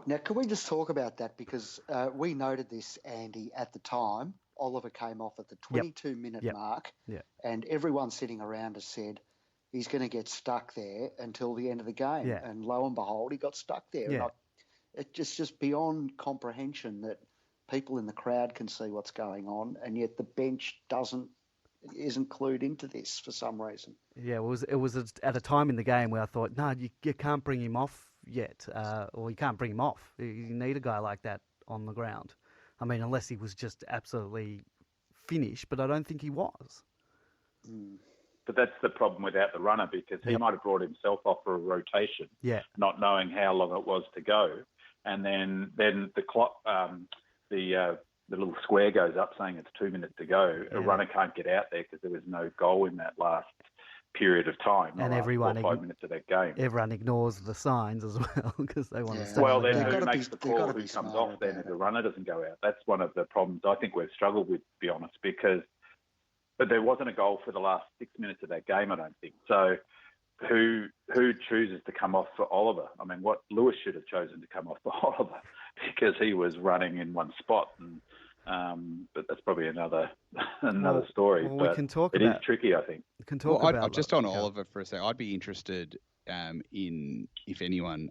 Now, can we just talk about that? Because we noted this, Andy, at the time. Oliver came off at the 22-minute mark, and everyone sitting around us said he's going to get stuck there until the end of the game. Yeah. And lo and behold, he got stuck there. Yeah. It's just beyond comprehension that people in the crowd can see what's going on, and yet the bench isn't clued into this for some reason. Yeah, it was at a time in the game where I thought, no, you can't bring him off yet, or you can't bring him off. You need a guy like that on the ground. I mean, unless he was just absolutely finished, but I don't think he was. But that's the problem without the runner, because he might have brought himself off for a rotation, not knowing how long it was to go. And then the clock, the little square goes up saying it's 2 minutes to go. A runner can't get out there because there was no goal in that last period of time. And everyone 5 minutes of that game. Everyone ignores the signs as well because they want to stay. Well, then who makes the call? Who comes off then if the runner doesn't go out? That's one of the problems I think we've struggled with, to be honest, because there wasn't a goal for the last 6 minutes of that game, I don't think. So who chooses to come off for Oliver? I mean, what Lewis should have chosen to come off for Oliver because he was running in one spot. But that's probably another story. Well, but we can talk it about, is tricky, I think. We can talk about just on Oliver for a second. I'd be interested in, if anyone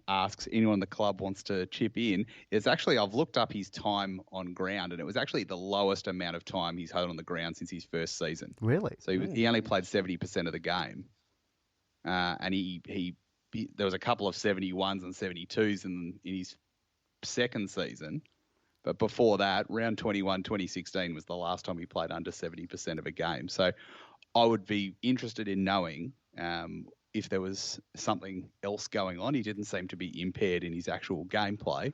in the club wants to chip in, it's actually, I've looked up his time on ground, and it was actually the lowest amount of time he's had on the ground since his first season. Really? So he only played 70% of the game. And he there was a couple of 71s and 72s in his second season. But before that, round 21, 2016 was the last time he played under 70% of a game. So I would be interested in knowing if there was something else going on. He didn't seem to be impaired in his actual gameplay.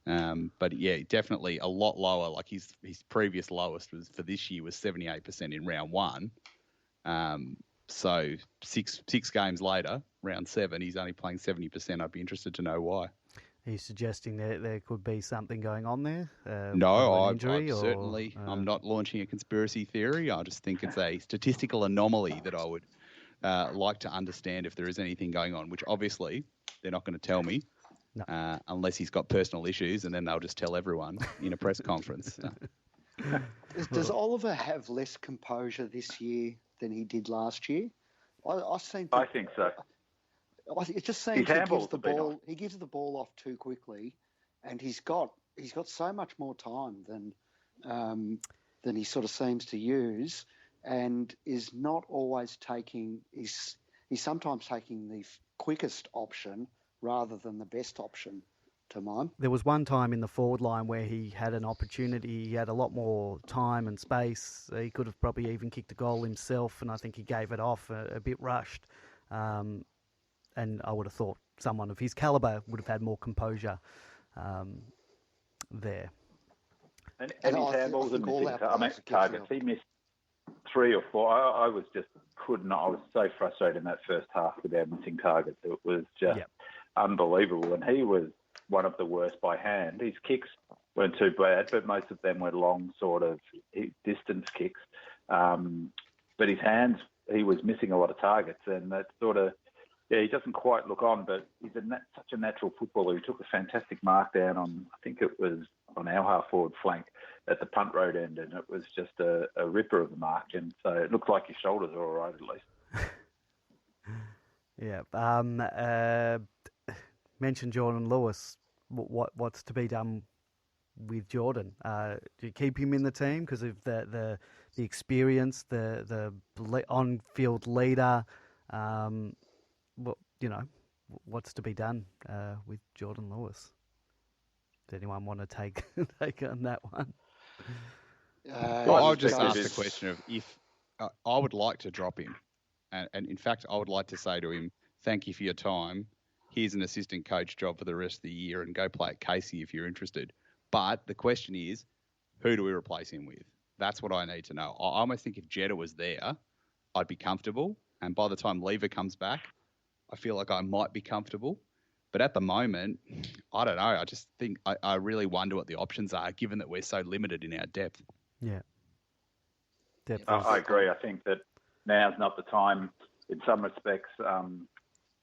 But yeah, definitely a lot lower. Like his previous lowest was for this year was 78% in round 1. So six games later, round 7, he's only playing 70%. I'd be interested to know why. Are you suggesting that there could be something going on there? No, injury, I'm not launching a conspiracy theory. I just think it's a statistical anomaly that I would like to understand if there is anything going on, which obviously they're not going to tell me. No. Unless he's got personal issues, and then they'll just tell everyone in a press conference. Does Oliver have less composure this year than he did last year? I think so. It just seems he gives the ball off too quickly, and he's got so much more time than he sort of seems to use, and is not always taking. He's sometimes taking the quickest option rather than the best option to mine. There was one time in the forward line where he had an opportunity. He had a lot more time and space. He could have probably even kicked a goal himself, and I think he gave it off a bit rushed. And I would have thought someone of his calibre would have had more composure there. And his handballs are missing targets. He missed 3 or 4. I was just I was so frustrated in that first half with our missing targets. It was just unbelievable. And he was one of the worst by hand. His kicks weren't too bad, but most of them were long sort of distance kicks. But his hands, he was missing a lot of targets, and that sort of, he doesn't quite look on, but he's such a natural footballer. He took a fantastic mark down on, I think it was on our half-forward flank at the punt road end, and it was just a ripper of a mark. And so it looks like his shoulders are all right at least. Yeah. Mentioned Jordan Lewis. What's to be done with Jordan? Do you keep him in the team because of the experience, the on-field leader? What's to be done with Jordan Lewis? Does anyone want to take on that one? I'll just ask the question of if I would like to drop him, and in fact, I would like to say to him, "Thank you for your time. Here's an assistant coach job for the rest of the year, and go play at Casey if you're interested." But the question is, who do we replace him with? That's what I need to know. I almost think if Jeddah was there, I'd be comfortable, and by the time Lever comes back, I feel like I might be comfortable. But at the moment, I don't know. I just think I really wonder what the options are, given that we're so limited in our depth. Yeah. I agree. I think that now's not the time. In some respects,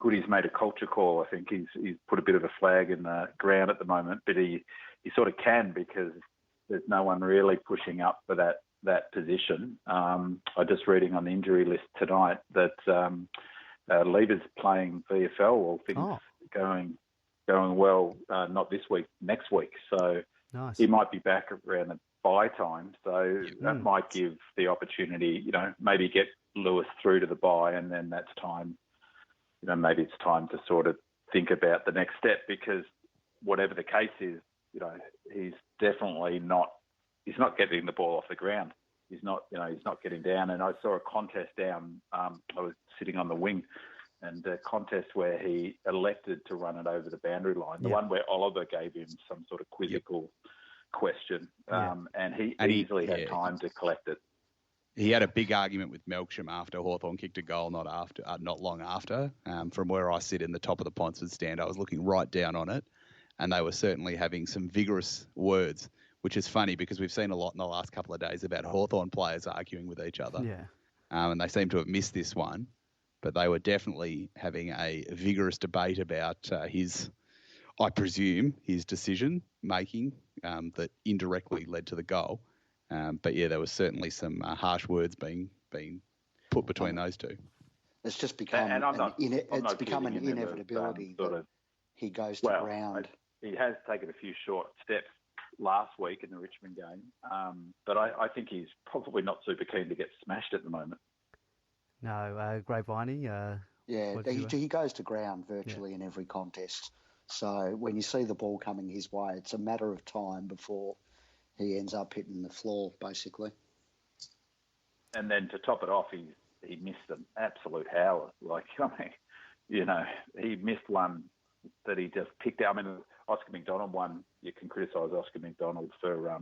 Goody's made a culture call. I think he's put a bit of a flag in the ground at the moment, but he sort of can, because there's no one really pushing up for that position. I'm just reading on the injury list tonight that Lever's playing VFL, all things going well, not this week, next week. So nice. He might be back around the bye time. So that might give the opportunity, maybe get Lewis through to the bye, and then that's time. Maybe it's time to sort of think about the next step, because whatever the case is, he's definitely not getting the ball off the ground. He's not getting down. And I saw a contest down. I was sitting on the wing, and a contest where he elected to run it over the boundary line. The one where Oliver gave him some sort of quizzical question, and he easily had time to collect it. He had a big argument with Melksham after Hawthorn kicked a goal, not long after. From where I sit in the top of the Ponsford stand, I was looking right down on it, and they were certainly having some vigorous words, which is funny because we've seen a lot in the last couple of days about Hawthorn players arguing with each other. Yeah. And they seem to have missed this one, but they were definitely having a vigorous debate about I presume, his decision making that indirectly led to the goal. But yeah, there was certainly some harsh words being put between those two. It's just become an inevitability that he goes to ground. He has taken a few short steps last week in the Richmond game, but I think he's probably not super keen to get smashed at the moment. No, Grapeviney. He goes to ground virtually in every contest. So when you see the ball coming his way, it's a matter of time before he ends up hitting the floor, basically. And then to top it off, he he missed an absolute howler. Like, I mean, you know, he missed one that he just picked out. I mean, Oscar McDonald one, you can criticise Oscar McDonald for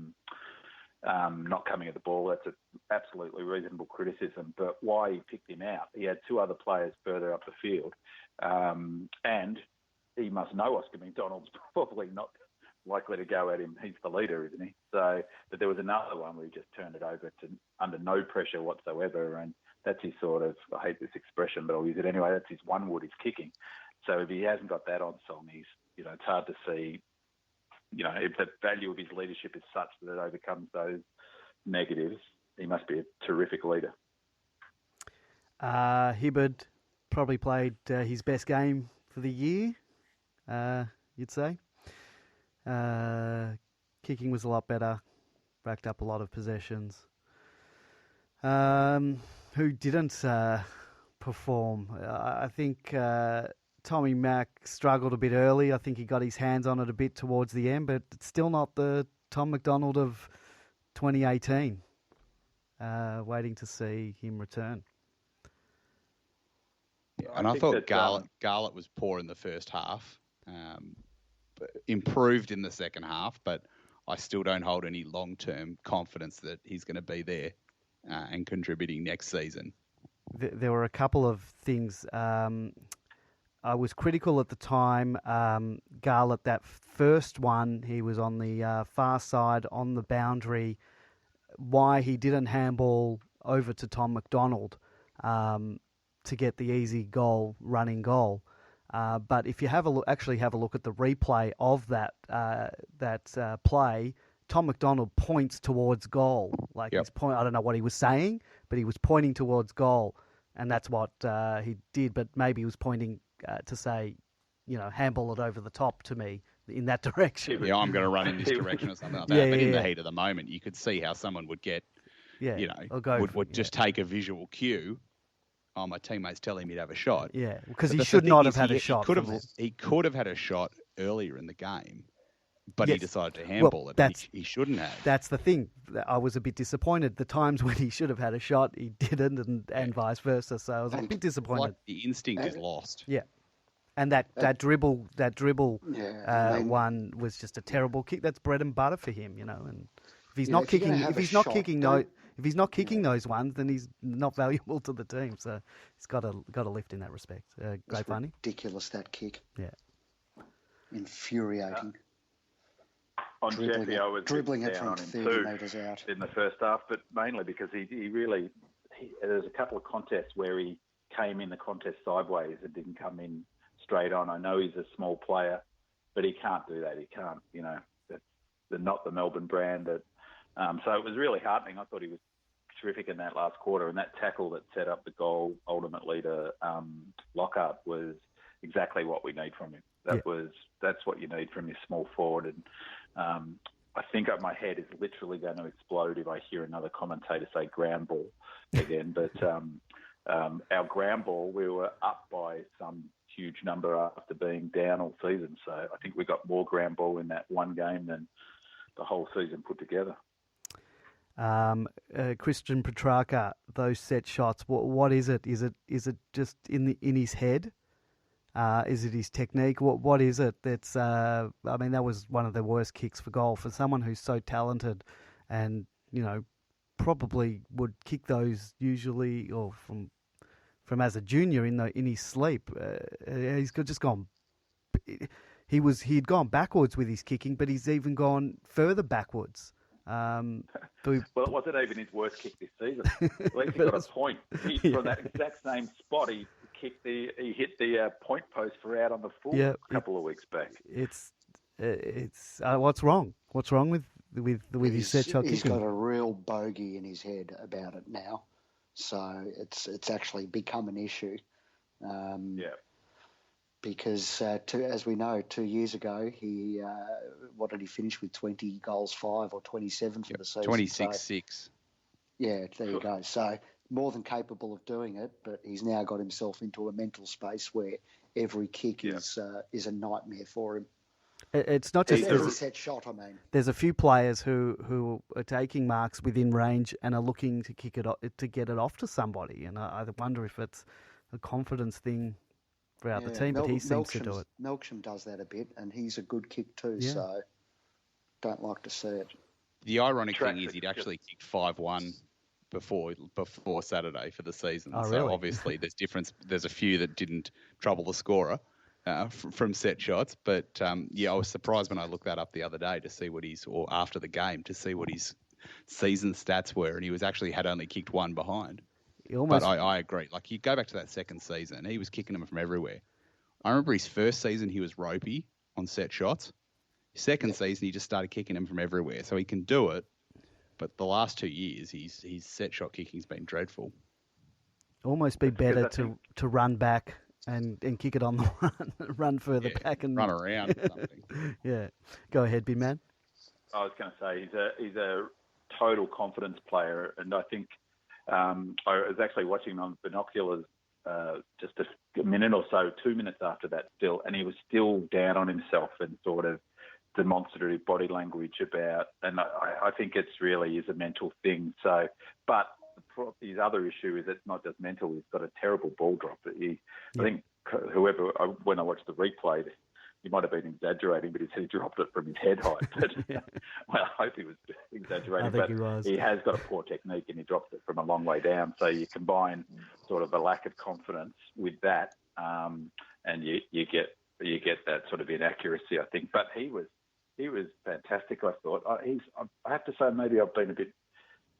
not coming at the ball. That's an absolutely reasonable criticism. But why he picked him out, he had two other players further up the field. And he must know Oscar McDonald's probably not likely to go at him. He's the leader, isn't he? So, but there was another one where he just turned it over to under no pressure whatsoever. And that's his sort of, I hate this expression, but I'll use it anyway, that's his one wood, he's kicking. So if he hasn't got that on song, he's, you know, it's hard to see, you know, if the value of his leadership is such that it overcomes those negatives, he must be a terrific leader. Hibberd probably played his best game for the year, you'd say. Kicking was a lot better, racked up a lot of possessions. Who didn't perform? I think Tommy Mack struggled a bit early. I think he got his hands on it a bit towards the end, but it's still not the Tom McDonald of 2018. Waiting to see him return. Yeah, and I thought Garlett was poor in the first half. Improved in the second half, but I still don't hold any long-term confidence that he's going to be there and contributing next season. There were a couple of things. I was critical at the time. Garlett, that first one, he was on the far side on the boundary. Why he didn't handball over to Tom McDonald to get the easy goal, running goal. But if you actually have a look at the replay of that play, Tom McDonald points towards goal. Like yep. I don't know what he was saying, but he was pointing towards goal, and that's what he did. But maybe he was pointing to say, you know, handball it over the top to me in that direction. Yeah, I'm going to run in this direction or something like that. But in the heat of the moment, you could see how someone would get, you know, would just take a visual cue. Oh, my teammate's telling me to have a shot. Yeah, because he should not have had a shot. He could have had a shot earlier in the game, but he decided to handball it. He shouldn't have. That's the thing. I was a bit disappointed. The times when he should have had a shot, he didn't, and vice versa. So I was a bit disappointed. Like the instinct is lost. Yeah, and that dribble one was just a terrible kick. That's bread and butter for him, you know. And if he's not kicking those ones, then he's not valuable to the team. So he's got a lift in that respect. Great funny. Ridiculous, that kick. Yeah. Infuriating. On Jeffy, I was dribbling it down from on him 30 metres out in the first half, but mainly because he really there's a couple of contests where he came in the contest sideways and didn't come in straight on. I know he's a small player, but he can't do that. He can't, you know, they're not the Melbourne brand. So it was really heartening. I thought he was terrific in that last quarter, and that tackle that set up the goal ultimately to Lockhart was exactly what we need from him. That's what you need from your small forward. And I think my head is literally going to explode if I hear another commentator say ground ball again. But our ground ball, we were up by some huge number after being down all season. So I think we got more ground ball in that one game than the whole season put together. Christian Petrarca, those set shots. What is it? Is it just in his head? Is it his technique? What is it? That's I mean, that was one of the worst kicks for goal for someone who's so talented, and you know, probably would kick those usually or from as a junior in his sleep. He's just gone. He'd gone backwards with his kicking, but he's even gone further backwards. Well, it wasn't even his worst kick this season. At least he got a point. From that exact same spot, he hit the point post for out on the full a couple of weeks back. It's what's wrong? What's wrong with his set shot kicking? He's got a real bogey in his head about it now, so it's actually become an issue. Because as we know, 2 years ago, he what did he finish with? 20 goals, 5 or 27 for the season. 26-6. Yeah, there you go. So more than capable of doing it, but he's now got himself into a mental space where every kick is a nightmare for him. It's not just There's a set shot. I mean, there's a few players who are taking marks within range and are looking to kick it to get it off to somebody, and I wonder if it's a confidence thing throughout the team, but he seems to do it. Melksham does that a bit, and he's a good kick too. Yeah. So don't like to see it. The ironic thing is he'd actually kicked 5-1 before Saturday for the season. Oh, so really? obviously there's difference. There's a few that didn't trouble the scorer from set shots. But I was surprised when I looked that up the other day or after the game to see what his season stats were, and he had only kicked one behind. But I agree. Like, you go back to that second season, he was kicking them from everywhere. I remember his first season he was ropey on set shots. Second season he just started kicking them from everywhere, so he can do it. But the last 2 years, his set shot kicking's been dreadful. Almost be better to run back and kick it on the run further back and run around or something. Yeah, go ahead, big man. I was going to say he's a total confidence player, and I think I was actually watching him on binoculars just a minute or so, 2 minutes after that still, and he was still down on himself and sort of demonstrative body language about, and I think it's really is a mental thing. So, but his other issue is it's not just mental. He's got a terrible ball drop. I think when I watched the replay, he might have been exaggerating, but he said he dropped it from his head height. But, well, I hope he was exaggerating. I think he was. He has got a poor technique and he dropped it from a long way down. So you combine sort of a lack of confidence with that, and you get that sort of inaccuracy, I think. But he was fantastic, I thought. I have to say maybe I've been a bit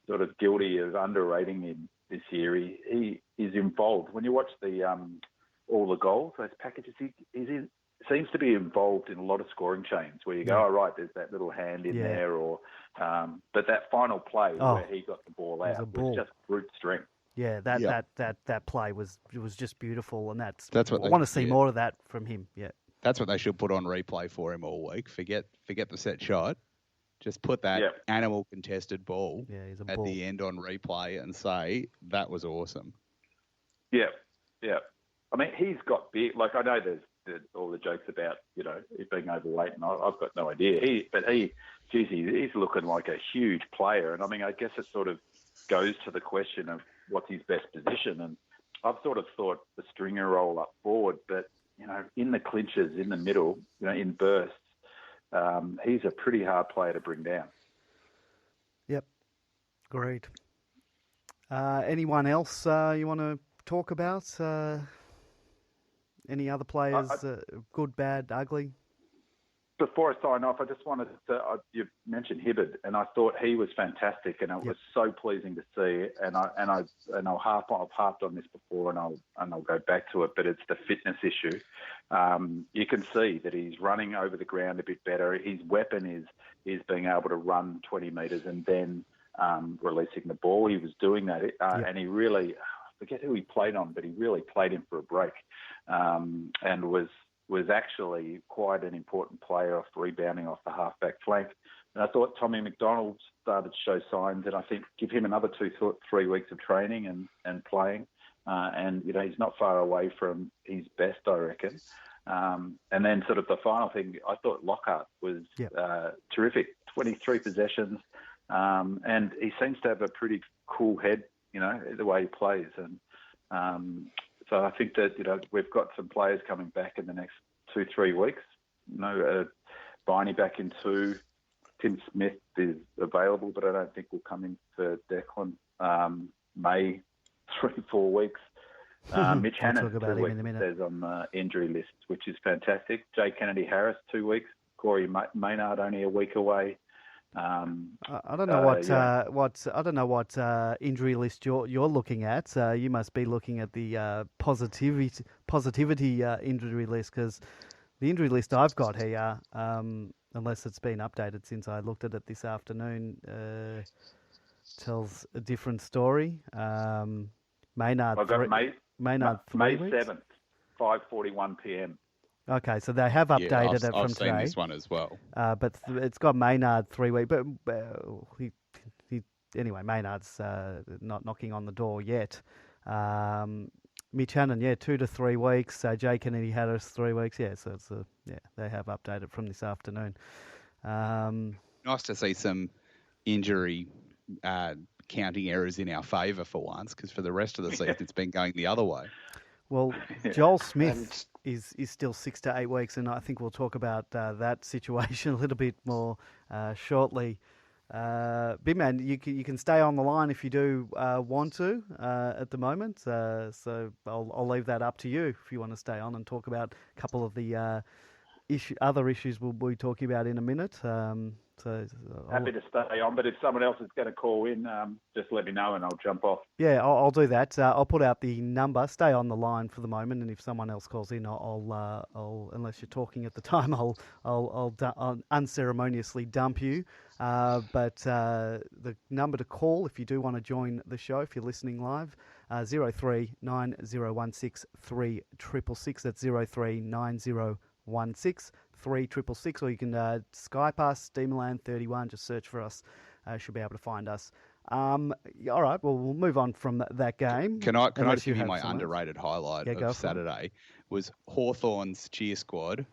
sort of guilty of underrating him this year. He is involved. When you watch all the goals, those packages, he seems to be involved in a lot of scoring chains where you go, oh, right, there's that little hand in there. But that final play where he got the ball out was just brute strength. Yeah, that play was just beautiful, and that's what I want to see more of that from him. Yeah. That's what they should put on replay for him all week. Forget the set shot. Just put that animal contested ball at the end on replay and say, that was awesome. Yeah. I mean, he's got big. Like, I know there's all the jokes about, it being overweight, and I've got no idea. He's looking like a huge player. And, I mean, I guess it sort of goes to the question of what's his best position. And I've sort of thought the stringer role up forward, but in the clinches, in the middle, in bursts, he's a pretty hard player to bring down. Yep, great. Anyone else you want to talk about? Any other players, good, bad, ugly? Before I sign off, I just wanted to, you mentioned Hibberd, and I thought he was fantastic, and it was so pleasing to see. I've harped on this before, and I'll go back to it, but it's the fitness issue. You can see that he's running over the ground a bit better. His weapon is being able to run 20 metres and then releasing the ball. He was doing that, and he really, I forget who he played on, but he really played him for a break, and was actually quite an important player off rebounding off the half-back flank. And I thought Tommy McDonald started to show signs, and I think give him another 2-3 weeks of training and playing. And, he's not far away from his best, I reckon. And then sort of the final thing, I thought Lockhart was terrific, 23 possessions. And he seems to have a pretty cool head, the way he plays. And so I think that, we've got some players coming back in the next 2-3 weeks. Viney back in 2. Tim Smith is available, but I don't think will come in for Declan. May 3-4 weeks. Mitch Hannon, 2 weeks, says on the injury list, which is fantastic. Jay Kennedy-Harris, 2 weeks. Corey Maynard only a week away. I don't know what injury list you're looking at. You must be looking at the positivity injury list, because the injury list I've got here, unless it's been updated since I looked at it this afternoon, tells a different story. Maynard. I've got May 3 7th, 5:41 p.m. Okay, so they have updated it from I've today. seen this one as well. But it's got Maynard 3 weeks. But anyway, Maynard's not knocking on the door yet. Mitch Hannon, 2 to 3 weeks. Jay Kennedy had us 3 weeks. Yeah, so it's they have updated from this afternoon. Nice to see some injury counting errors in our favour for once, because for the rest of the season it's been going the other way. Well, Joel Smith is still 6 to 8 weeks, and I think we'll talk about that situation a little bit more shortly. Big man, you can stay on the line if you do want to at the moment. So I'll leave that up to you if you want to stay on and talk about a couple of the other issues we'll be talking about in a minute. Happy to stay on, but if someone else is going to call in, just let me know and I'll jump off. Yeah, I'll do that. I'll put out the number. Stay on the line for the moment, and if someone else calls in, I'll unless you're talking at the time, I'll unceremoniously dump you. But the number to call if you do want to join the show, if you're listening live, 039016 3666. That's 039016 3666, or you can Skype us, Demonland31. Just search for us. Should be able to find us. All right, well, we'll move on from that game. Can I just give you my underrated highlight of Saturday? Was Hawthorn's cheer squad.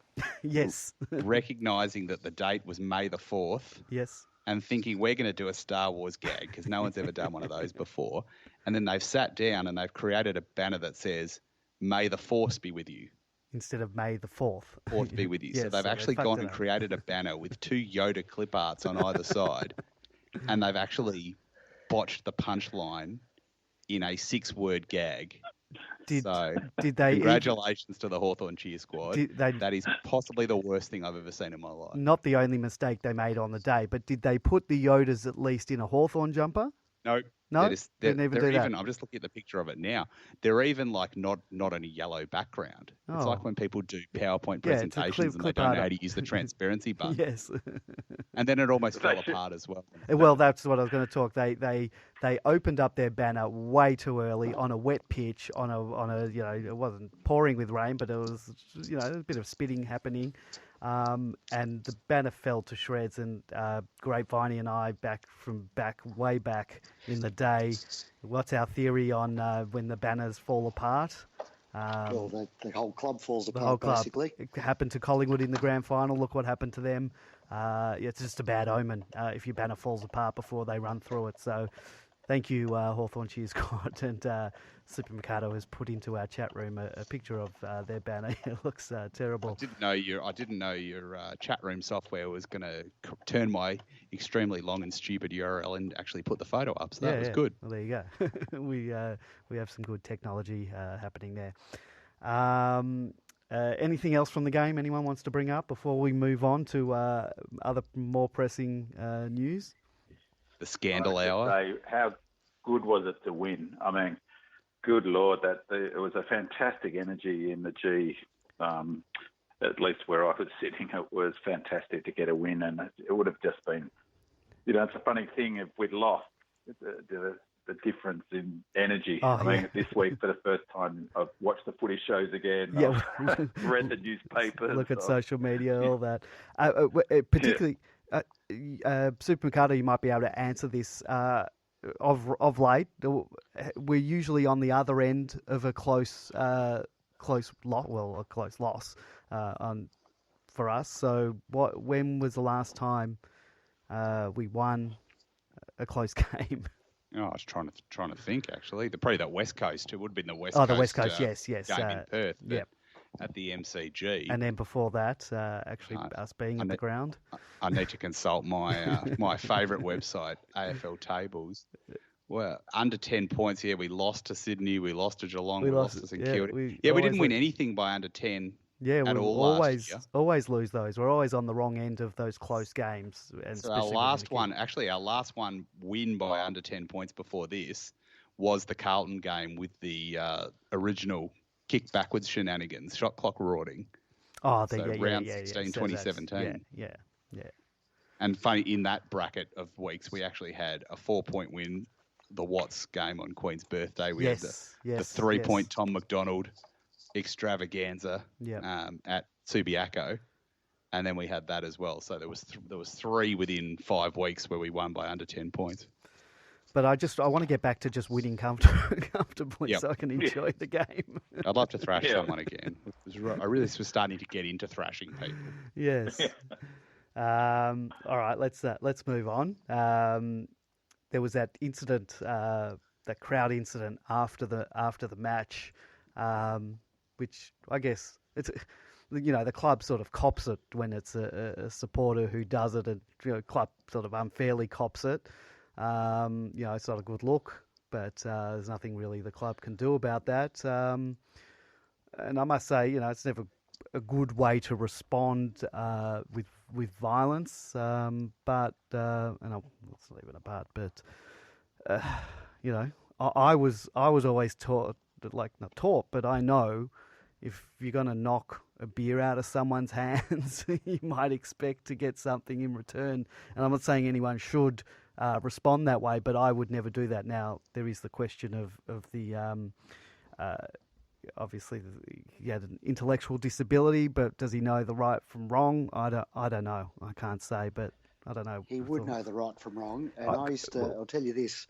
Yes. Recognising that the date was May the 4th. Yes. And thinking we're going to do a Star Wars gag because no one's ever done one of those before. And then they've sat down and they've created a banner that says, May the Force be with you. Instead of May the 4th. 4th be with you. Yes, so they've actually gone and created a banner with 2 Yoda clip arts on either side. And they've actually botched the punchline in a 6-word gag. Did they? Congratulations to the Hawthorn cheer squad. That is possibly the worst thing I've ever seen in my life. Not the only mistake they made on the day, but did they put the Yodas at least in a Hawthorn jumper? Nope. No, they never do that. I'm just looking at the picture of it now. They're even like not on a yellow background. Oh. It's like when people do PowerPoint presentations and they don't know how to use the transparency button. Yes. And then it almost fell apart as well. Well, that's what I was going to talk. They opened up their banner way too early on a wet pitch on a it wasn't pouring with rain, but it was a bit of spitting happening. And the banner fell to shreds, and Grapeviney and I, way back in the day, what's our theory on when the banners fall apart? Well, the whole club falls apart, the whole club. basically. It happened to Collingwood in the grand final. Look what happened to them. It's just a bad omen if your banner falls apart before they run through it. So thank you, Hawthorn cheer squad. And Super Mikado has put into our chat room a picture of their banner. It looks terrible. I didn't know your chat room software was going to turn my extremely long and stupid URL and actually put the photo up. So that was good. Well, there you go. We have some good technology happening there. Anything else from the game anyone wants to bring up before we move on to other more pressing news? The scandal hour. How good was it to win? I mean, good Lord, it was a fantastic energy in the G. At least where I was sitting, it was fantastic to get a win, and it would have just been, it's a funny thing if we'd lost. The difference in energy. This week for the first time, I've watched the footy shows again. Yeah, I've read the newspapers. Look at social media, all that. Particularly, Super Mikado, you might be able to answer this. Of late, we're usually on the other end of a close loss for us. So, when was the last time we won a close game? Oh, I was trying to think actually. Probably the West Coast. It would have been the West Coast. Oh, the West Coast, yes. Game in Perth. Yep. At the MCG. And then before that, us being at the ground. I need to consult my my favourite website, AFL Tables. Well, under 10 points. Yeah, we lost to Sydney. We lost to Geelong. We lost to St Kilda. We didn't win anything by under 10. Yeah, we always lose those. We're always on the wrong end of those close games. And so our last one win by under 10 points before this was the Carlton game with the original kick backwards shenanigans, shot clock rorting. Oh, round 16, 2017. Yeah. And funny, in that bracket of weeks, we actually had a 4-point win, the Watts game on Queen's birthday. We had the 3-point Tom McDonald extravaganza at Subiaco, and then we had that as well. So there was 3 within 5 weeks where we won by under 10 points. But I want to get back to just winning comfortably so I can enjoy the game. I'd love to thrash someone again. I really was starting to get into thrashing people. Yes. All right, let's move on. There was that incident, that crowd incident after the match, which I guess it's, the club sort of cops it when it's a supporter who does it, and club sort of unfairly cops it. It's not a good look, but there's nothing really the club can do about that. And I must say, it's never a good way to respond with violence. But and let's leave it apart. But I was always taught, not taught, but I know if you're going to knock a beer out of someone's hands, you might expect to get something in return. And I'm not saying anyone should respond that way, but I would never do that. Now, there is the question of the obviously he had an intellectual disability, but does he know the right from wrong? I don't know. I can't say, but I don't know. He would know the right from wrong. And I'll tell you this,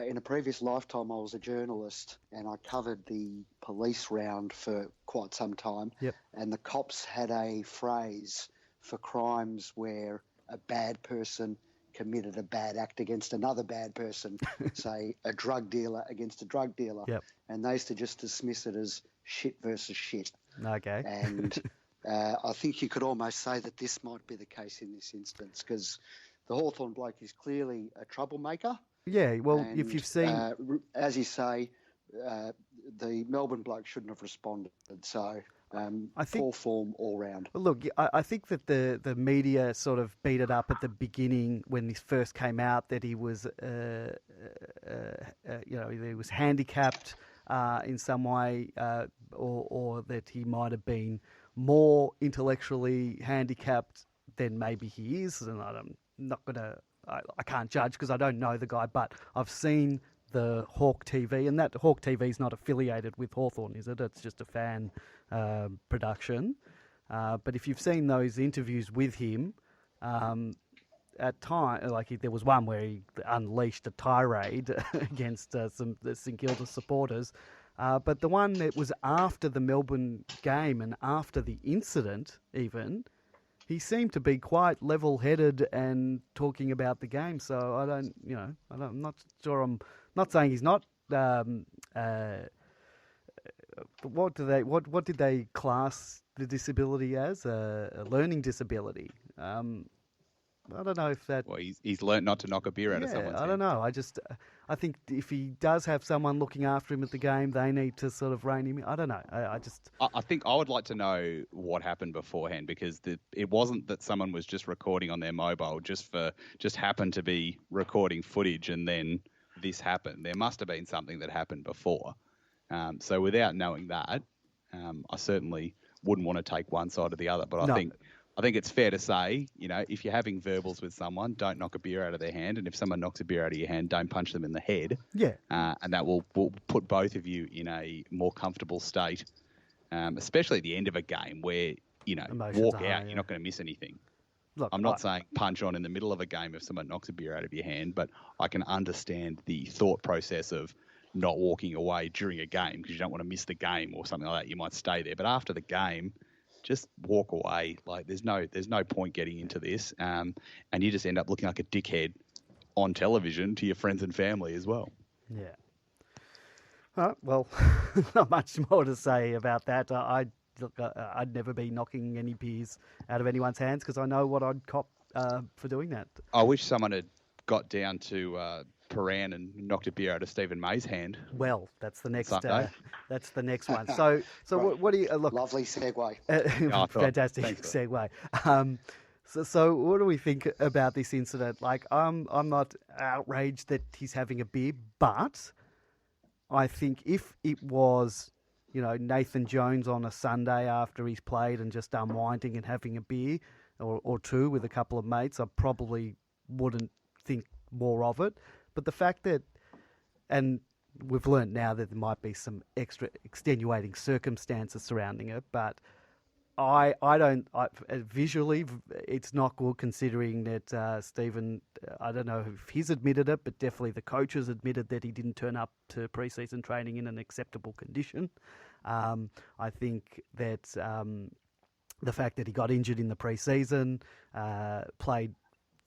in a previous lifetime I was a journalist and I covered the police round for quite some time. Yep. And the cops had a phrase for crimes where a bad person committed a bad act against another bad person, say a drug dealer against a drug dealer. Yep. And they used to just dismiss it as shit versus shit. Okay. And I think you could almost say that this might be the case in this instance, because the Hawthorn bloke is clearly a troublemaker. Yeah, well, And, if you've seen... as you say, the Melbourne bloke shouldn't have responded. So I think, poor form all round. Look, I think that the media sort of beat it up at the beginning when this first came out, that he was, he was handicapped in some way, or that he might have been more intellectually handicapped than maybe he is. And I'm not going to... I can't judge because I don't know the guy, but I've seen the Hawk TV, and that Hawk TV is not affiliated with Hawthorn, is it? It's just a fan production. But if you've seen those interviews with him, at time, there was one where he unleashed a tirade against some St Kilda supporters. But the one that was after the Melbourne game and after the incident, even, he seemed to be quite level-headed and talking about the game. So I'm not sure. I'm not saying he's not. What did they class the disability as? A learning disability. I don't know if that... Well, he's learnt not to knock a beer out of someone's hand. I don't know. I think if he does have someone looking after him at the game, they need to sort of rein him in. I don't know. I think I would like to know what happened beforehand, because it wasn't that someone was just recording on their mobile just happened to be recording footage and then this happened. There must have been something that happened before. So without knowing that, I certainly wouldn't want to take one side or the other. But I think it's fair to say, if you're having verbals with someone, don't knock a beer out of their hand. And if someone knocks a beer out of your hand, don't punch them in the head. Yeah. And that will put both of you in a more comfortable state, especially at the end of a game where, Emotions walk are out, high, you're not going to miss anything. Look, I'm not saying punch on in the middle of a game if someone knocks a beer out of your hand, but I can understand the thought process of not walking away during a game because you don't want to miss the game or something like that. You might stay there. But after the game, just walk away. There's no point getting into this, and you just end up looking like a dickhead on television to your friends and family as well. Yeah. Well, not much more to say about that. I'd never be knocking any beers out of anyone's hands because I know what I'd cop for doing that. I wish someone had got down to Paran and knocked a beer out of Stephen May's hand. Well, that's the next. That's the next one. So Right. what do you look? Lovely segue. Fantastic segue. So what do we think about this incident? I'm not outraged that he's having a beer, but I think if it was, Nathan Jones on a Sunday after he's played and just unwinding and having a beer or two with a couple of mates, I probably wouldn't think more of it. But the fact that, and we've learned now that there might be some extra extenuating circumstances surrounding it, but I don't visually it's not good considering that Stephen, I don't know if he's admitted it, but definitely the coaches admitted that he didn't turn up to pre-season training in an acceptable condition. I think that the fact that he got injured in the pre-season, played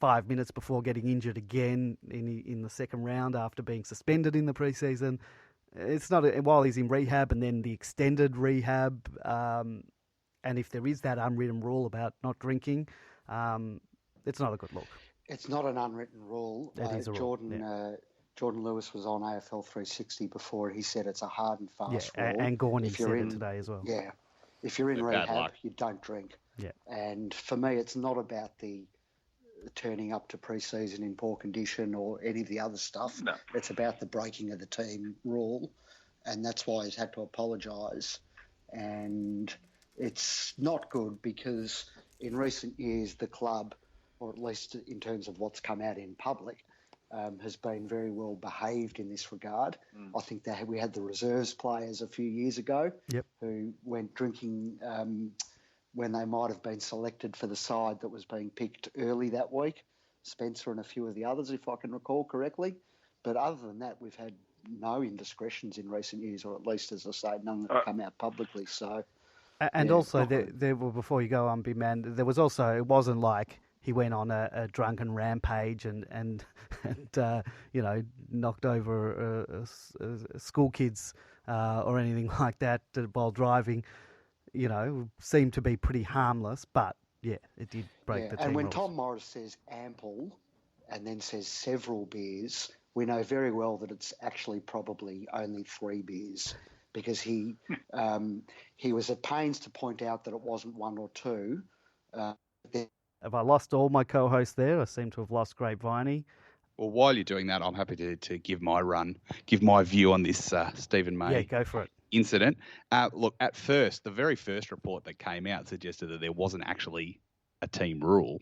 5 minutes before getting injured again in the second round after being suspended in the pre-season, it's not while he's in rehab and then the extended rehab. And if there is that unwritten rule about not drinking, it's not a good look. It's not an unwritten rule. It is a Jordan, rule. Jordan Lewis was on AFL 360 before. He said it's a hard and fast rule. And Gorney said it today as well. Yeah. If you're in rehab, you don't drink. Yeah. And for me, it's not about the turning up to pre-season in poor condition or any of the other stuff. No. It's about the breaking of the team rule. And that's why he's had to apologise. And it's not good because in recent years, the club, or at least in terms of what's come out in public, has been very well behaved in this regard. I think that we had the reserves players a few years ago who went drinking when they might have been selected for the side that was being picked early that week, Spencer and a few of the others, if I can recall correctly. But other than that, we've had no indiscretions in recent years, or at least, as I say, none that have come out publicly. So. And also, there were, before you go on, Big Man, there was also, it wasn't like he went on a drunken rampage and knocked over school kids or anything like that while driving. Seemed to be pretty harmless, but yeah, it did break the team and when rules. Tom Morris says ample and then says several beers, we know very well that it's actually probably only 3 beers. Because he was at pains to point out that it wasn't 1 or 2. Have I lost all my co-hosts there? I seem to have lost Grapeviney. Well, while you're doing that, I'm happy to give my view on this Stephen May go for it. incident. Look, at first, the very first report that came out suggested that there wasn't actually a team rule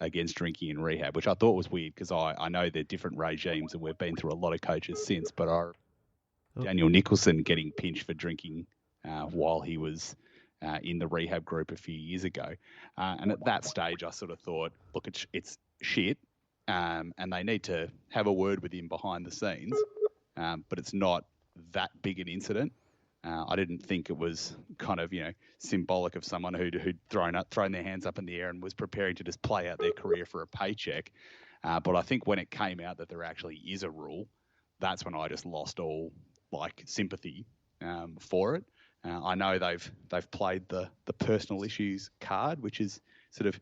against drinking in rehab, which I thought was weird because I know they're different regimes and we've been through a lot of coaches since, but Daniel Nicholson getting pinched for drinking while he was in the rehab group a few years ago. And at that stage, I sort of thought, look, it's shit, and they need to have a word with him behind the scenes, but it's not that big an incident. I didn't think it was kind of, symbolic of someone who'd thrown their hands up in the air and was preparing to just play out their career for a paycheck. But I think when it came out that there actually is a rule, that's when I just lost all sympathy for it. I know they've played the personal issues card, which is sort of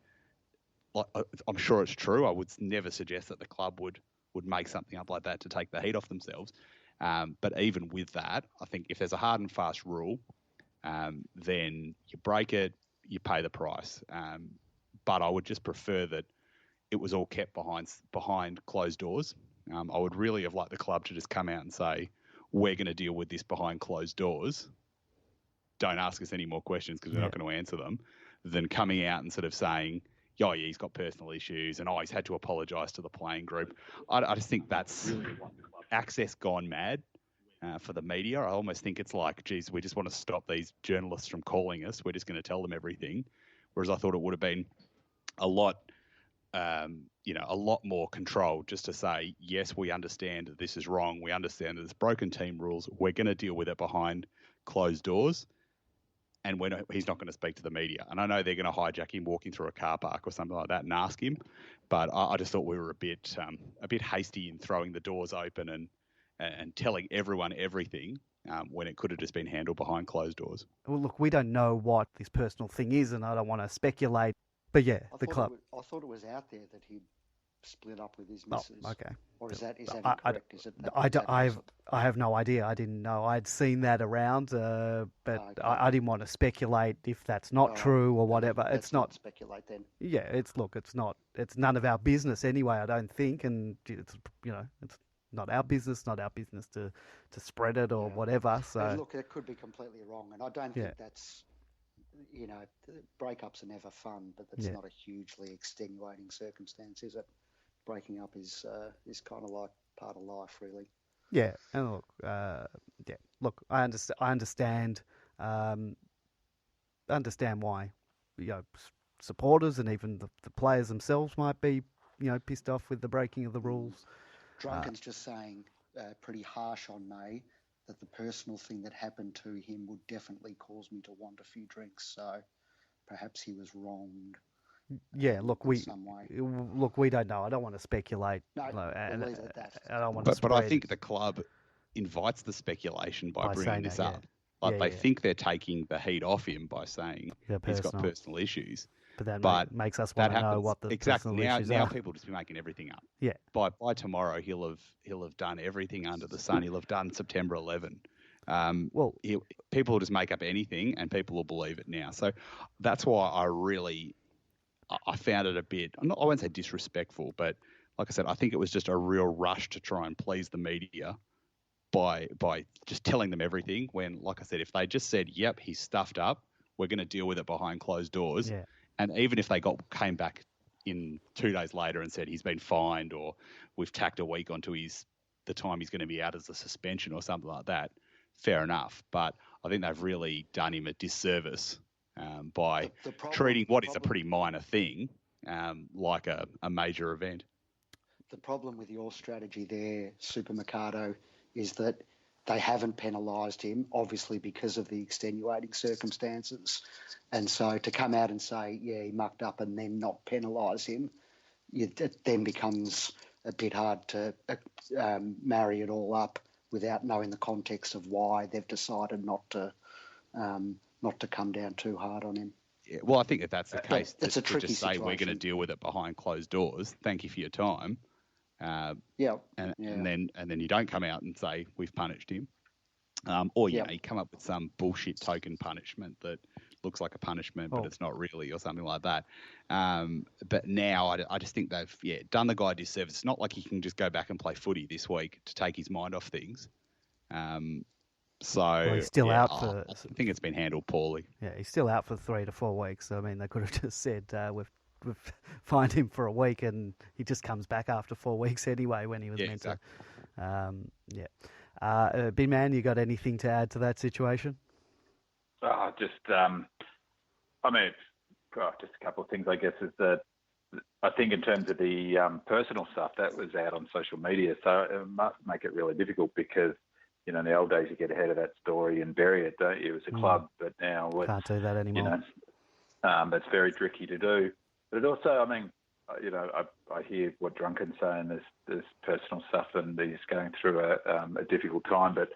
I'm sure it's true. I would never suggest that the club would make something up like that to take the heat off themselves. But even with that, I think if there's a hard and fast rule, then you break it, you pay the price. But I would just prefer that it was all kept behind closed doors. I would really have liked the club to just come out and say, we're going to deal with this behind closed doors. Don't ask us any more questions because we're not going to answer them, than coming out and sort of saying, oh, yeah, he's got personal issues and he's had to apologise to the playing group. I just think that's access gone mad for the media. I almost think it's like, geez, we just want to stop these journalists from calling us. We're just going to tell them everything. Whereas I thought it would have been a lot more control just to say, yes, we understand that this is wrong. We understand that there's broken team rules. We're going to deal with it behind closed doors. And he's not going to speak to the media. And I know they're going to hijack him walking through a car park or something like that and ask him. But I just thought we were a bit hasty in throwing the doors open and telling everyone everything when it could have just been handled behind closed doors. Well, look, we don't know what this personal thing is, and I don't want to speculate. But yeah, the club. I thought it was out there that he'd split up with his missus. Oh, okay. Or is that incorrect? I have no idea. I didn't know. I'd seen that around, but okay. I didn't want to speculate if that's not true or whatever. It's not speculate then. Yeah, it's not. It's none of our business anyway. I don't think, and it's not our business. Not our business to spread it or whatever. So and look, it could be completely wrong, and I don't think that's. Breakups are never fun, but that's not a hugely extenuating circumstance, is it? Breaking up is kind of like part of life, really. Yeah, and look, look, I understand why. supporters and even the players themselves might be, pissed off with the breaking of the rules. Drunken's just saying pretty harsh on May that the personal thing that happened to him would definitely cause me to want a few drinks. So perhaps he was wronged. Yeah, look, we some way. we don't know. I don't want to speculate. No, and we'll leave it at that. I don't want to. But I think the club invites the speculation by bringing this up. Like they think they're taking the heat off him by saying he's got personal issues. But that makes us want to know what the personal issues are. Now people just be making everything up. Yeah. By tomorrow he'll have done everything under the sun. He'll have done September 11. People will just make up anything and people will believe it now. So that's why I found it a bit, I won't say disrespectful, but like I said, I think it was just a real rush to try and please the media by just telling them everything when, like I said, if they just said, yep, he's stuffed up, we're going to deal with it behind closed doors. Yeah. And even if they came back in 2 days later and said he's been fined or we've tacked a week onto the time he's going to be out as a suspension or something like that, fair enough. But I think they've really done him a disservice by treating what is a pretty minor thing like a major event. The problem with your strategy there, Super Mercado, is that they haven't penalised him, obviously because of the extenuating circumstances. And so to come out and say, yeah, he mucked up and then not penalise him, it then becomes a bit hard to marry it all up without knowing the context of why they've decided not to come down too hard on him. Yeah, well, I think that's the case. That's a tricky just say situation. We're going to deal with it behind closed doors. Thank you for your time. And then you don't come out and say we've punished him, you come up with some bullshit token punishment that looks like a punishment but it's not really, or something like that. But now I just think they've done the guy a disservice. It's not like he can just go back and play footy this week to take his mind off things. He's still out for. I think it's been handled poorly. Yeah, he's still out for 3 to 4 weeks. I mean, they could have just said we've fined him for a week, and he just comes back after 4 weeks anyway when he was meant to. Big man, you got anything to add to that situation? Just a couple of things, I guess, is that I think in terms of the personal stuff, that was out on social media, so it must make it really difficult because, in the old days you get ahead of that story and bury it, don't you, as a club, but now... Can't do that anymore. That's very tricky to do. But it also, I hear what Drunken's saying, there's personal stuff and he's going through a difficult time, but,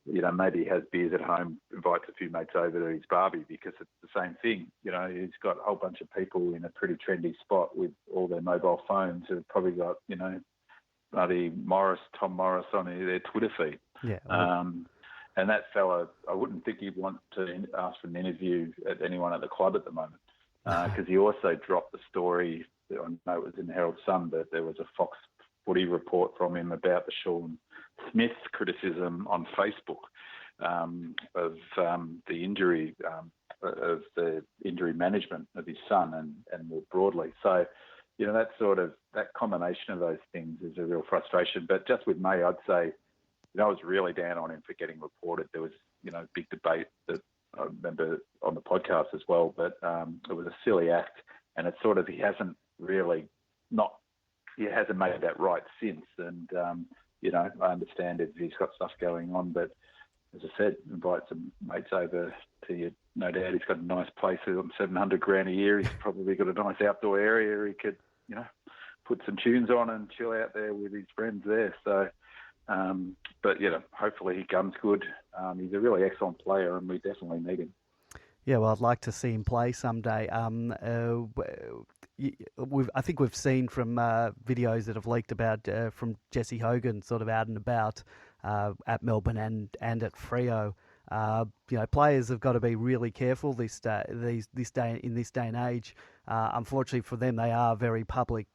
maybe he has beers at home, invites a few mates over to his barbie because it's the same thing. He's got a whole bunch of people in a pretty trendy spot with all their mobile phones who've probably got, bloody Tom Morris on their Twitter feed. Yeah. And that fella, I wouldn't think he'd want to ask for an interview at anyone at the club at the moment because he also dropped the story. I know it was in the Herald Sun, but there was a Fox Footy report from him about the Shaun Smith criticism on Facebook of the injury of the injury management of his son and more broadly. So, that combination of those things is a real frustration. But just with May, I'd say, I was really down on him for getting reported. There was, big debate that I remember on the podcast as well, but it was a silly act, and it's he hasn't really he hasn't made that right since. And, I understand if he's got stuff going on, but as I said, invite some mates over to you. No doubt he's got a nice place on $700,000 a year. He's probably got a nice outdoor area. He could, put some tunes on and chill out there with his friends there. So, but hopefully he comes good. He's a really excellent player, and we definitely need him. Yeah, well, I'd like to see him play someday. I think we've seen from videos that have leaked about from Jesse Hogan, sort of out and about at Melbourne and at Freo. Players have got to be really careful this day in this day and age. Unfortunately for them, they are very public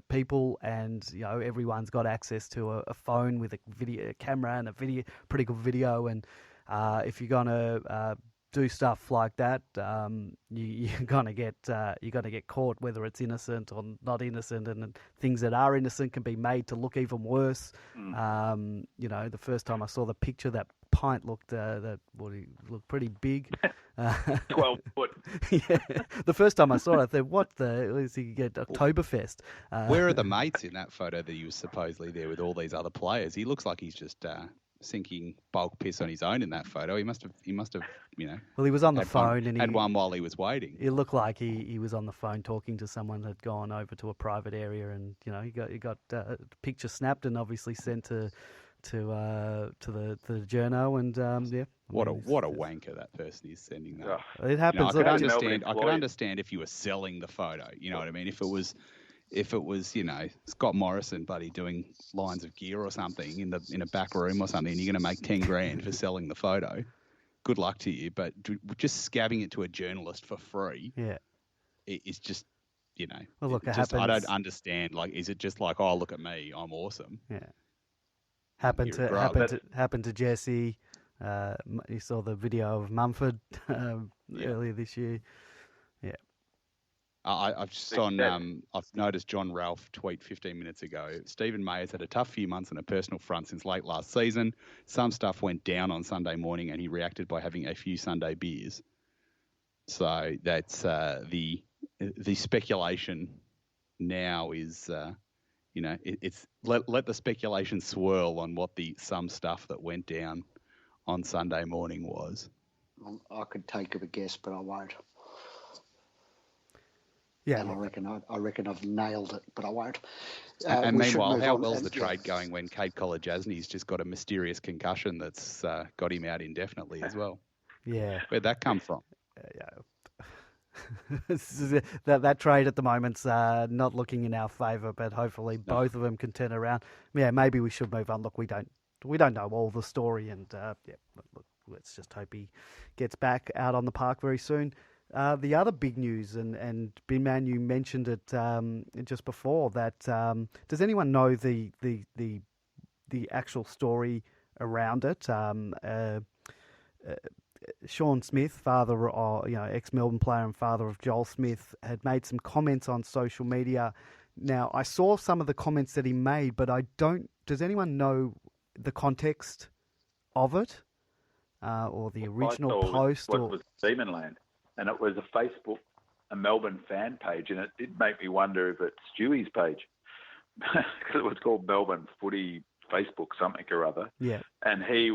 people, and everyone's got access to a phone with a video camera and pretty good video. And if you're gonna do stuff like that, you're gonna get caught, whether it's innocent or not innocent, and things that are innocent can be made to look even worse. The first time I saw the picture that pint looked he looked pretty big. 12 foot. Yeah, the first time I saw it, I thought, "What the is he at Oktoberfest?" Where are the mates in that photo that he was supposedly there with all these other players? He looks like he's just sinking bulk piss on his own in that photo. He must have, Well, he was on the phone and had he one while he was waiting. It looked like he was on the phone talking to someone that had gone over to a private area, and he got a picture snapped and obviously sent to the journo, and What a wanker that person is sending that. It happens. I could understand if you were selling the photo. You know what I mean? If it was Scott Morrison, buddy, doing lines of gear or something in a back room or something, and you're going to make 10 grand for selling the photo. Good luck to you, but just scabbing it to a journalist for free, it's just Well, look, it just, happens. I don't understand. Like, is it just like, oh, look at me, I'm awesome? Yeah. Happened to Jesse. You saw the video of Mumford earlier this year. Yeah. I've noticed John Ralph tweet 15 minutes ago. Stephen May has had a tough few months on a personal front since late last season. Some stuff went down on Sunday morning, and he reacted by having a few Sunday beers. So that's the speculation now is, it's let the speculation swirl on what the some stuff that went down on Sunday morning was. I could take a guess, but I won't. Yeah, and I reckon I've nailed it, but I won't. And meanwhile, how well's the trade going when Kate Kolodjasny's just got a mysterious concussion that's got him out indefinitely as well? Yeah, where'd that come from? that trade at the moment's not looking in our favour, but hopefully both of them can turn around. Yeah, maybe we should move on. Look, we don't know all the story, and look, let's just hope he gets back out on the park very soon. The other big news, and Bin Man, you mentioned it just before, that does anyone know the actual story around it? Shaun Smith, father of ex-Melbourne player and father of Joel Smith, had made some comments on social media. Now, I saw some of the comments that he made, but does anyone know the context of it or the original post? It was Demonland. And it was a Melbourne fan page, and it did make me wonder if it's Stewie's page, because it was called Melbourne Footy Facebook something or other. Yeah. And he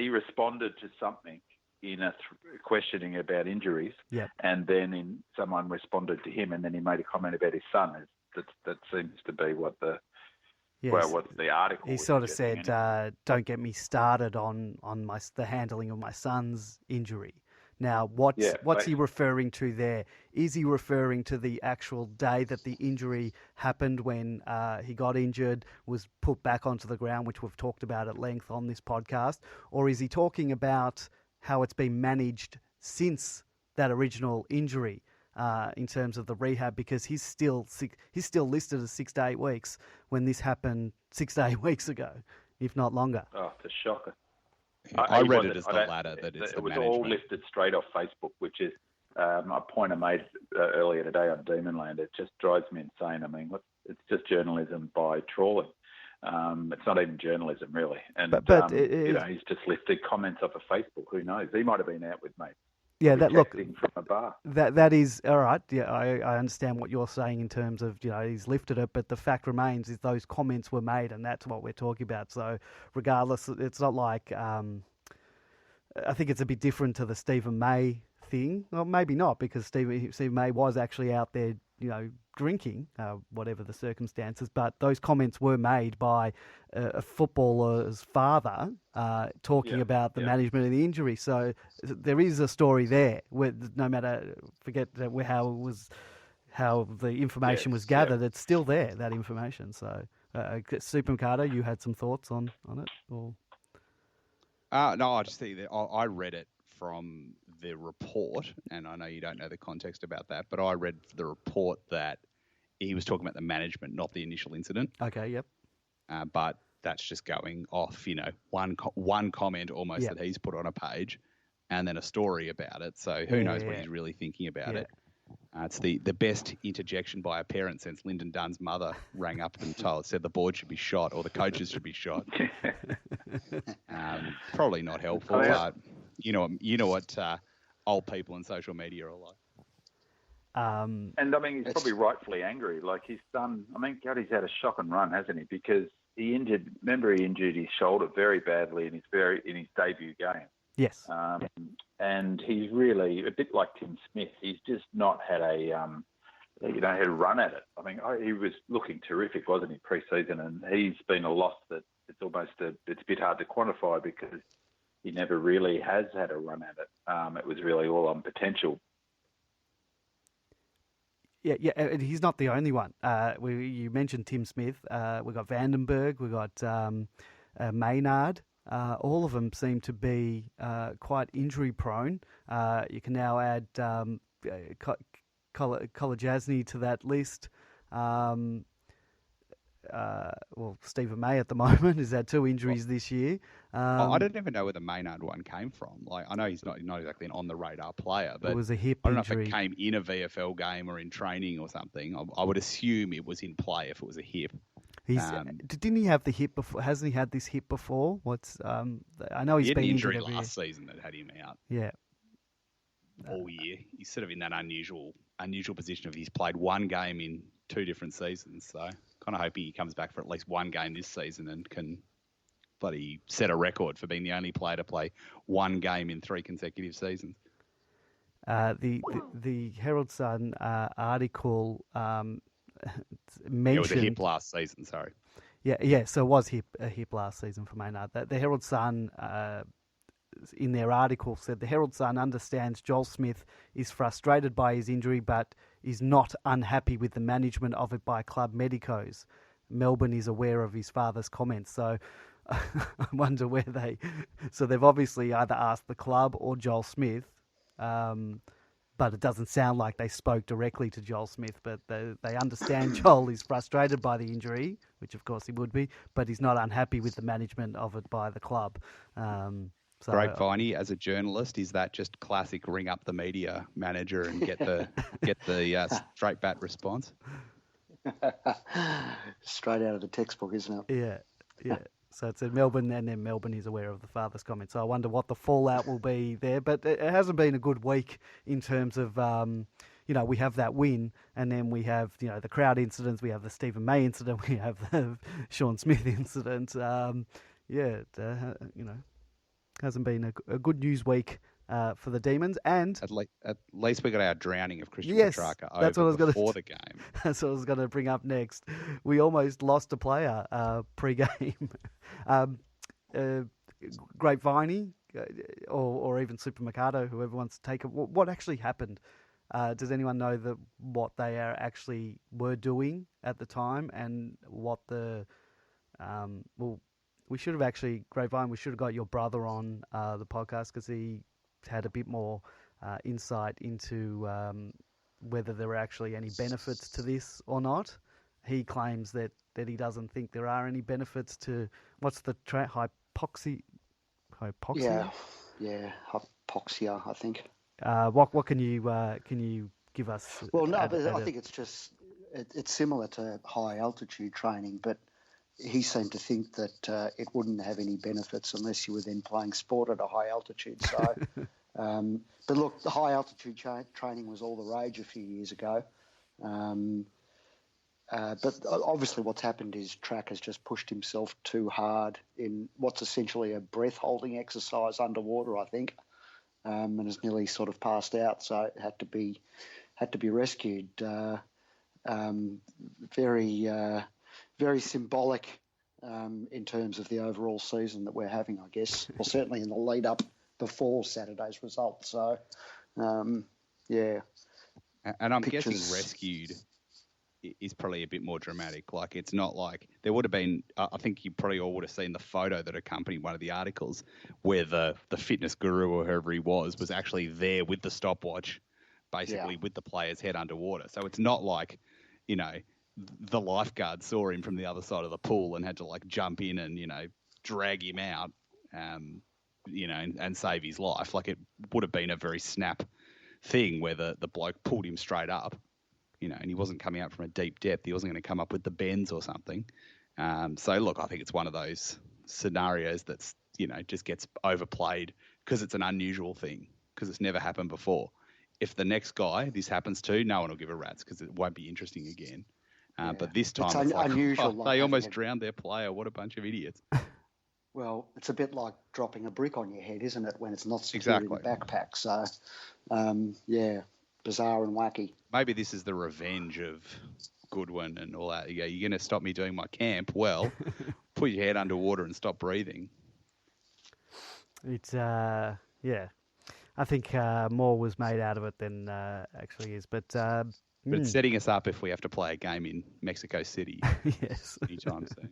responded to something in a questioning about injuries. Yeah. And then someone responded to him, and then he made a comment about his son. That seems to be what the article. He sort of said, "Don't get me started on the handling of my son's injury." Now, what's he referring to there? Is he referring to the actual day that the injury happened, when he got injured, was put back onto the ground, which we've talked about at length on this podcast? Or is he talking about how it's been managed since that original injury in terms of the rehab? Because he's still listed as 6 to 8 weeks when this happened 6 to 8 weeks ago, if not longer. Oh, it's a shocker. I read it as the latter, that it's the management. It was all lifted straight off Facebook, which is a point I made earlier today on Demonland. It just drives me insane. I mean, it's just journalism by trawling. It's not even journalism, really. And he's just lifted comments off of Facebook. Who knows? He might have been out with mates. Yeah, from a bar. That is all right. Yeah, I understand what you're saying in terms of he's lifted it, but the fact remains is those comments were made, and that's what we're talking about. So regardless, it's not like I think it's a bit different to the Stephen May thing. Well, maybe not, because Stephen May was actually out there, drinking, whatever the circumstances. But those comments were made by a footballer's father talking about the management of the injury. So there is a story there, where no matter, forget how the information was gathered, it's still there, that information. So Super Carter, you had some thoughts on it? Or? No, I just think that I read it from the report, and I know you don't know the context about that, but I read the report that he was talking about the management, not the initial incident. Okay, yep. But that's just going off, one comment almost that he's put on a page, and then a story about it. So who knows what he's really thinking about it. It's the best interjection by a parent since Lyndon Dunn's mother rang up and said the board should be shot or the coaches should be shot. Probably not helpful, but you know what old people in social media are like. And I mean, he's probably rightfully angry. Like his son, I mean, God, he's had a shock and run, hasn't he? Because he injured his shoulder very badly in his debut game. Yes. And he's really a bit like Tim Smith. He's just not had had a run at it. I mean, he was looking terrific, wasn't he, pre-season? And he's been a loss that it's almost it's a bit hard to quantify because he never really has had a run at it. It was really all on potential. Yeah, and he's not the only one. You mentioned Tim Smith. We got Vandenberg. We got Maynard. All of them seem to be quite injury prone. You can now add Kolajasny to that list. Stephen May at the moment has had 2 injuries this year. I don't even know where the Maynard one came from. Like, I know he's not exactly an on-the-radar player, but it was a hip I don't injury. know if it came in a VFL game or in training or something. I would assume it was in play if it was a hip. Didn't he have the hip before? Hasn't he had this hip before? I know he's been injured every last season that had him out. Yeah. All year. He's sort of in that unusual position of he's played one game in 2 different seasons. So kind of hoping he comes back for at least one game this season and can bloody set a record for being the only player to play one game in 3 consecutive seasons. The Herald Sun article mentioned... It was a hip last season, sorry. Yeah, so it was a hip last season for Maynard. The Herald Sun, in their article, said the Herald Sun understands Joel Smith is frustrated by his injury, but is not unhappy with the management of it by club medicos. Melbourne is aware of his father's comments. So I wonder where so they've obviously either asked the club or Joel Smith, but it doesn't sound like they spoke directly to Joel Smith, but they understand Joel is frustrated by the injury, which of course he would be, but he's not unhappy with the management of it by the club. Grapevine, as a journalist, is that just classic ring up the media manager and get the straight bat response? Straight out of the textbook, isn't it? Yeah. So it's in Melbourne, and then Melbourne is aware of the father's comments. So I wonder what the fallout will be there. But it hasn't been a good week in terms of, we have that win, and then we have, the crowd incidents, we have the Stephen May incident, we have the Shaun Smith incident. Hasn't been a good news week for the Demons, and at least we got our drowning of Christian Petrarca before the game. That's what I was going to bring up next. We almost lost a player pre-game. Grapevine or even Super Mercado, whoever wants to take it. What actually happened? Does anyone know what they were doing at the time, and what we should have actually, Grapevine, we should have got your brother on the podcast because he had a bit more insight into whether there were actually any benefits to this or not. He claims that he doesn't think there are any benefits to, what's the hypoxia? Yeah, hypoxia, I think. What can you give us? Well, no, but I think it's similar to high altitude training, but he seemed to think that it wouldn't have any benefits unless you were then playing sport at a high altitude. So, but look, the high altitude training was all the rage a few years ago. But obviously what's happened is Track has just pushed himself too hard in what's essentially a breath-holding exercise underwater, I think, and has nearly sort of passed out. So it had to be rescued. Very symbolic in terms of the overall season that we're having, I guess, or certainly in the lead up before Saturday's result. So, yeah. And I'm guessing rescued is probably a bit more dramatic. Like, it's not like there would have been, I think you probably all would have seen the photo that accompanied one of the articles where the fitness guru or whoever he was actually there with the stopwatch, basically with the player's head underwater. So it's not like, the lifeguard saw him from the other side of the pool and had to jump in and, drag him out, and save his life. Like, it would have been a very snap thing where the bloke pulled him straight up, and he wasn't coming up from a deep depth. He wasn't going to come up with the bends or something. So look, I think it's one of those scenarios that's, just gets overplayed because it's an unusual thing, because it's never happened before. If the next guy this happens to, no one will give a rat's because it won't be interesting again. But this time it's like, unusual. They almost drowned their player. What a bunch of idiots. Well, it's a bit like dropping a brick on your head, isn't it, when it's not secured in the backpack? So, bizarre and wacky. Maybe this is the revenge of Goodwin and all that. You're going to stop me doing my camp? Well, put your head underwater and stop breathing. It's, I think more was made out of it than actually is. But it's setting us up if we have to play a game in Mexico City. Yes. Anytime soon.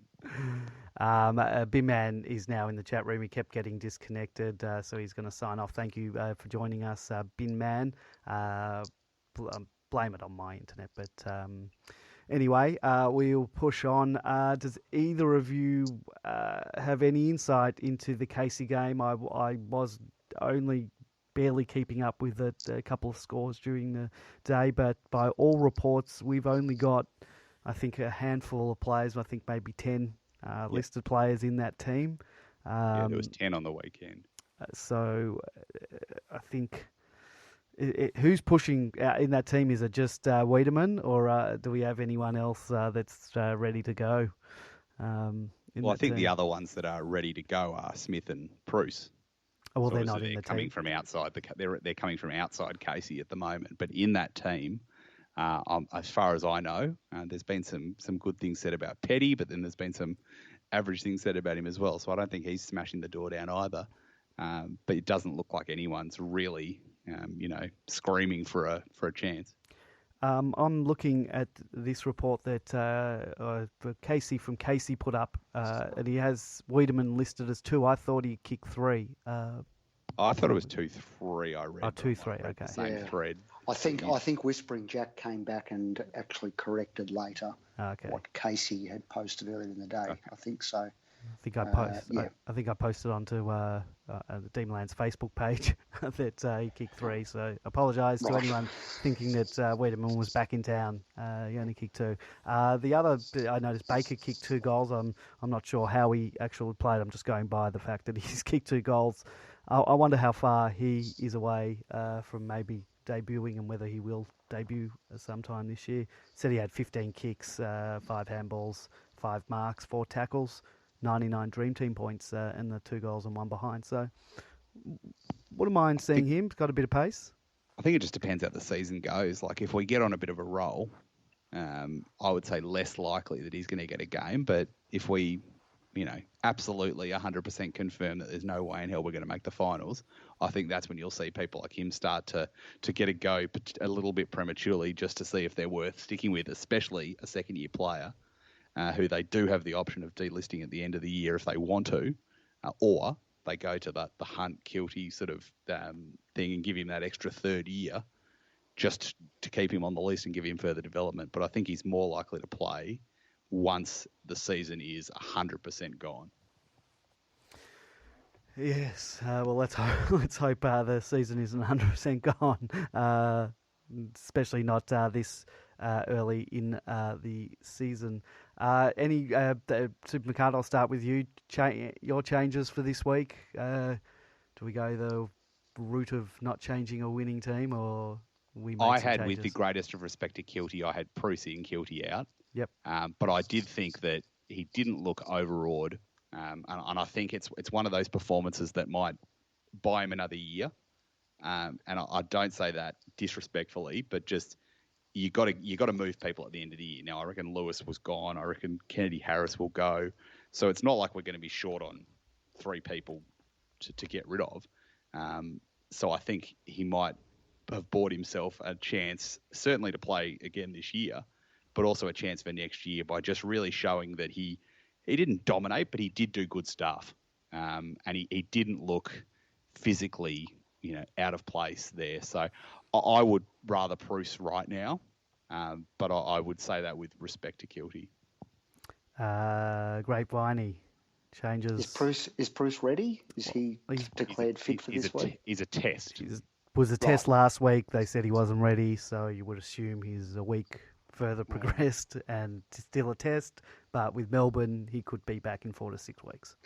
Bin Man is now in the chat room. He kept getting disconnected, so he's going to sign off. Thank you for joining us, Bin Man. Blame it on my internet, but anyway, we'll push on. Does either of you have any insight into the Casey game? I was only barely keeping up with it, a couple of scores during the day, but by all reports, we've only got, I think, a handful of players. I think maybe 10 listed players in that team. There was 10 on the weekend. So I think who's pushing in that team? Is it just Wiedemann, or do we have anyone else that's ready to go? I think the other ones that are ready to go are Smith and Bruce. Oh, well, they're not in the coming team. From outside. They're coming from outside Casey at the moment. But in that team, as far as I know, there's been some good things said about Petty, but then there's been some average things said about him as well. So I don't think he's smashing the door down either. But it doesn't look like anyone's really, screaming for a chance. I'm looking at this report that Casey from Casey put up, and he has Wiedemann listed as 2. I thought he kicked 3. I thought it was 2-3. I read. Oh, 2-3. Okay. Same thread. I think Whispering Jack came back and actually corrected later what Casey had posted earlier in the day. Okay. I think so. I think I posted onto the Demonland's Facebook page that he kicked 3. So apologise to anyone thinking that Wiedemann was back in town. He only kicked 2. The other, I noticed Baker kicked 2 goals. I'm not sure how he actually played. I'm just going by the fact that he's kicked 2 goals. I wonder how far he is away from maybe debuting and whether he will debut sometime this year. Said he had 15 kicks, 5 handballs, 5 marks, 4 tackles, 99 Dream Team points, and the 2 goals and 1 behind. So wouldn't mind seeing him. He's got a bit of pace. I think it just depends how the season goes. Like if we get on a bit of a roll, I would say less likely that he's going to get a game. But if we, absolutely 100% confirm that there's no way in hell we're going to make the finals, I think that's when you'll see people like him start to get a go a little bit prematurely just to see if they're worth sticking with, especially a second-year player who they do have the option of delisting at the end of the year if they want to, or they go to the Hunt Keilty sort of thing and give him that extra third year just to keep him on the list and give him further development. But I think he's more likely to play once the season is 100% gone. Yes, well, let's hope the season isn't 100% gone, especially not this early in the season. Super McCart, I'll start with you. Your changes for this week. Do we go the route of not changing a winning team, or we? I had, with the greatest of respect to Keilty, I had Prusy and Keilty out. Yep. But I did think that he didn't look overawed, and I think it's one of those performances that might buy him another year. And I don't say that disrespectfully, but just you got to move people at the end of the year. Now I reckon Lewis was gone. I reckon Kennedy Harris will go. So it's not like we're going to be short on 3 people to get rid of. So I think he might have bought himself a chance, certainly to play again this year, but also a chance for next year by just really showing that he didn't dominate, but he did do good stuff. And he didn't look physically, out of place there. So I would rather Bruce right now, but I would say that with respect to Keilty. Grapevine changes. Is Bruce ready? Is he declared fit for this week? He's a test. was a test last week. They said he wasn't ready, so you would assume he's a week further progressed and still a test. But with Melbourne, he could be back in 4 to 6 weeks.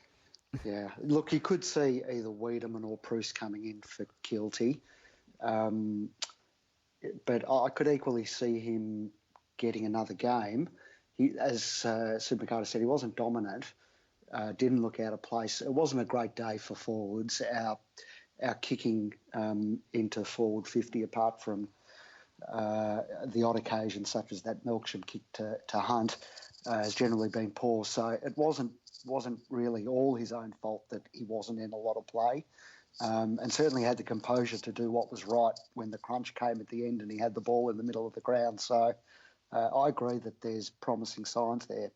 Yeah, look, you could see either Wiedemann or Bruce coming in for Keilty. But I could equally see him getting another game. He, as Supercarter said, he wasn't dominant, didn't look out of place. It wasn't a great day for forwards. Our kicking into forward 50, apart from the odd occasion such as that Melksham kick to Hunt, has generally been poor. So it wasn't really all his own fault that he wasn't in a lot of play. And certainly had the composure to do what was right when the crunch came at the end and he had the ball in the middle of the ground. So I agree that there's promising signs there.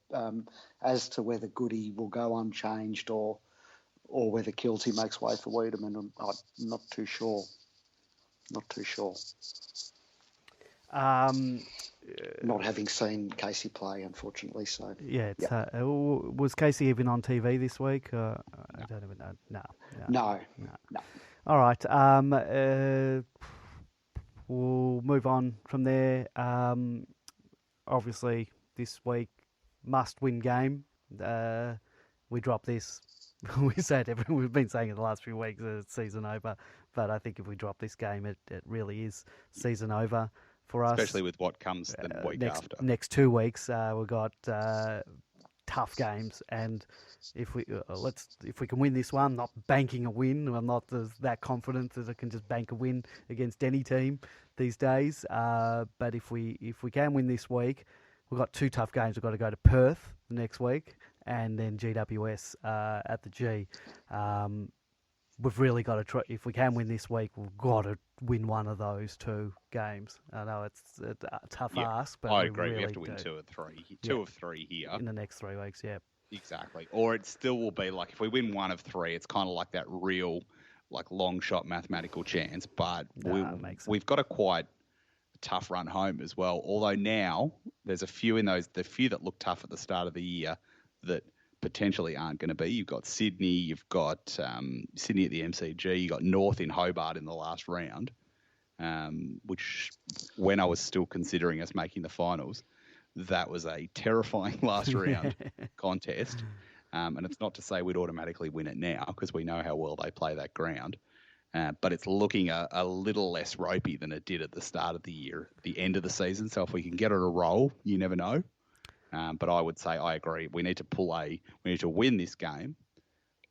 As to whether Goody will go unchanged or whether Keilty makes way for Wiedemann, I'm not too sure. Not having seen Casey play, unfortunately. So yeah, was Casey even on TV this week? I don't even know. No. All right. We'll move on from there. Obviously, this week must-win game. We drop this. We've been saying it the last few weeks. It's season over, but I think if we drop this game, it really is season over. For us, especially with what comes the week after. Next 2 weeks, we've got tough games, and if we can win this one, not banking a win. I'm not that confident that I can just bank a win against any team these days. But if we can win this week, we've got 2 tough games. We've got to go to Perth the next week, and then GWS at the G. We've really got to try. If we can win this week, we've got to win one of those 2 games. I know it's a tough ask, but I agree. Really we have to win 2 of 3. 2 of 3 here in the next 3 weeks. Yeah, exactly. Or it still will be like if we win 1 of 3, it's kind of like that real, like long shot mathematical chance. But we've got a quite tough run home as well. Although now there's a few in those, the few that look tough at the start of the year that potentially aren't going to be. You've got Sydney, you've got Sydney at the MCG, you've got North in Hobart in the last round, which when I was still considering us making the finals, that was a terrifying last round contest. And it's not to say we'd automatically win it now because we know how well they play that ground. But it's looking a little less ropey than it did at the start of the year, the end of the season. So if we can get it a roll, you never know. But I would say I agree. We need to win this game,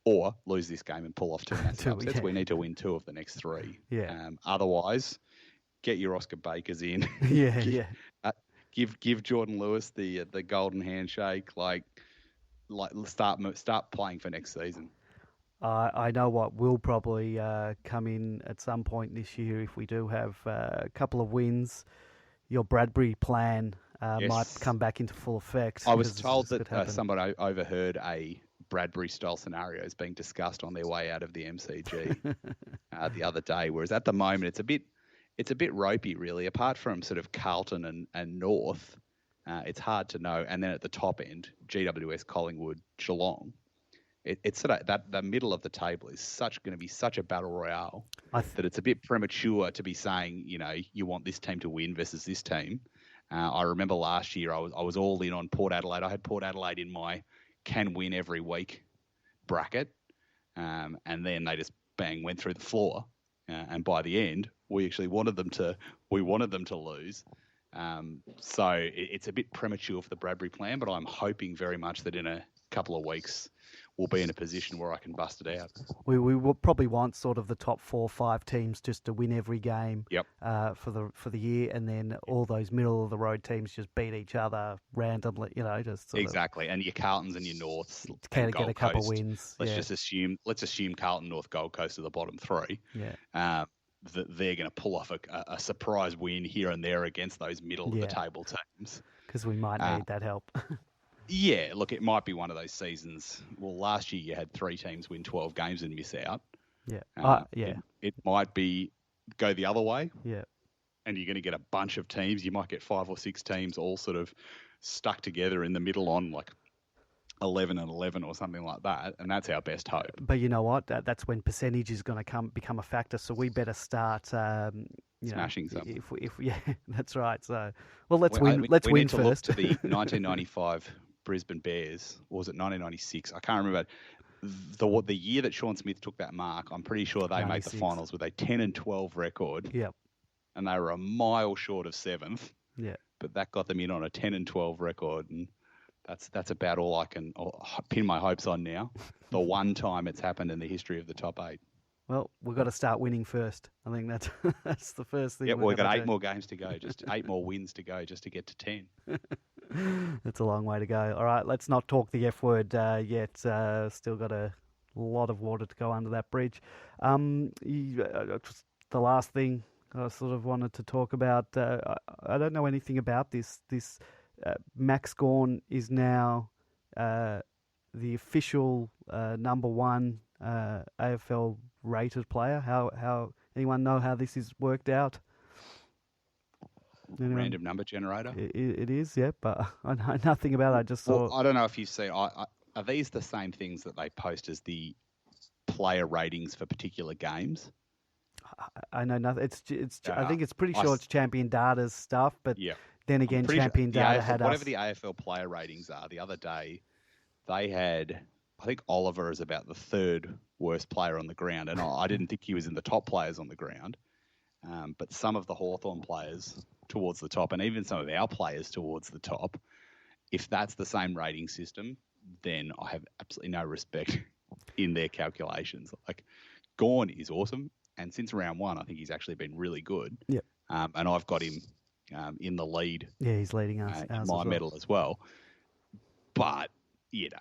or lose this game and pull off 2 massive upsets. We need to win 2 of the next 3. Yeah. Otherwise, get your Oscar Bakers in. Give Jordan Lewis the golden handshake. Like start playing for next season. I know what will probably come in at some point this year if we do have a couple of wins. Your Bradbury plan might come back into full effect. I was told that somebody overheard a Bradbury-style scenarios being discussed on their way out of the MCG the other day. Whereas at the moment, it's a bit ropey, really. Apart from sort of Carlton and North, it's hard to know. And then at the top end, GWS, Collingwood, Geelong. It's sort of that the middle of the table is going to be such a battle royale that it's a bit premature to be saying, you want this team to win versus this team. I remember last year I was all in on Port Adelaide. I had Port Adelaide in my can win every week bracket, and then they just went through the floor. And by the end, we actually wanted them to lose. So it's a bit premature for the Bradbury plan, but I'm hoping very much that in a couple of weeks we'll be in a position where I can bust it out. We will probably want sort of the top 4 or 5 teams just to win every game for the year, and then all those middle of the road teams just beat each other randomly, just exactly. And your Carltons and your Norths can get a couple wins. Let's assume Carlton, North, Gold Coast are the bottom 3. Yeah. That they're going to pull off a surprise win here and there against those middle of the table teams. Because we might need that help. Yeah, look, it might be one of those seasons. Well, last year you had 3 teams win 12 games and miss out. Yeah. It might be go the other way. Yeah. And you're going to get a bunch of teams. You might get 5 or 6 teams all sort of stuck together in the middle on like 11-11 or something like that, and that's our best hope. But you know what? That's when percentage is going to become a factor. So we better start smashing something. If yeah, that's right. So let's win. Let's win need to first. Look to the 1995 Brisbane Bears, or was it 1996? I can't remember. The year that Shaun Smith took that mark, I'm pretty sure they 96. made the finals with a 10-12 record. Yep. And they were a mile short of 7th. Yeah. But that got them in on a 10-12 record, and that's about all I can pin my hopes on now. The one time it's happened in the history of the top 8. Well, we've got to start winning first. I think that's the first thing. Yeah, we've got 8 more games to go, just 8 more wins to go, just to get to 10. That's a long way to go. All right, let's not talk the F word yet. Still got a lot of water to go under that bridge. Just the last thing I sort of wanted to talk about. I don't know anything about this. Max Gawn is now the official number 1 AFL rated player. How anyone know how this is worked out? Anyone? Random number generator. It is, yeah, but I know nothing about it. I just saw. Well, I don't know if you see. Are these the same things that they post as the player ratings for particular games? I know nothing. I think it's pretty sure it's Champion Data's stuff, but yeah. Then again, Champion Data had whatever the AFL player ratings are. The other day, they had, I think Oliver is about the 3rd worst player on the ground, and I didn't think he was in the top players on the ground. But some of the Hawthorn players towards the top, and even some of our players towards the top, if that's the same rating system, then I have absolutely no respect in their calculations. Like, Gawn is awesome, and since round 1, I think he's actually been really good. Yep. And I've got him in the lead. Yeah, he's leading us. In my medal as well. But,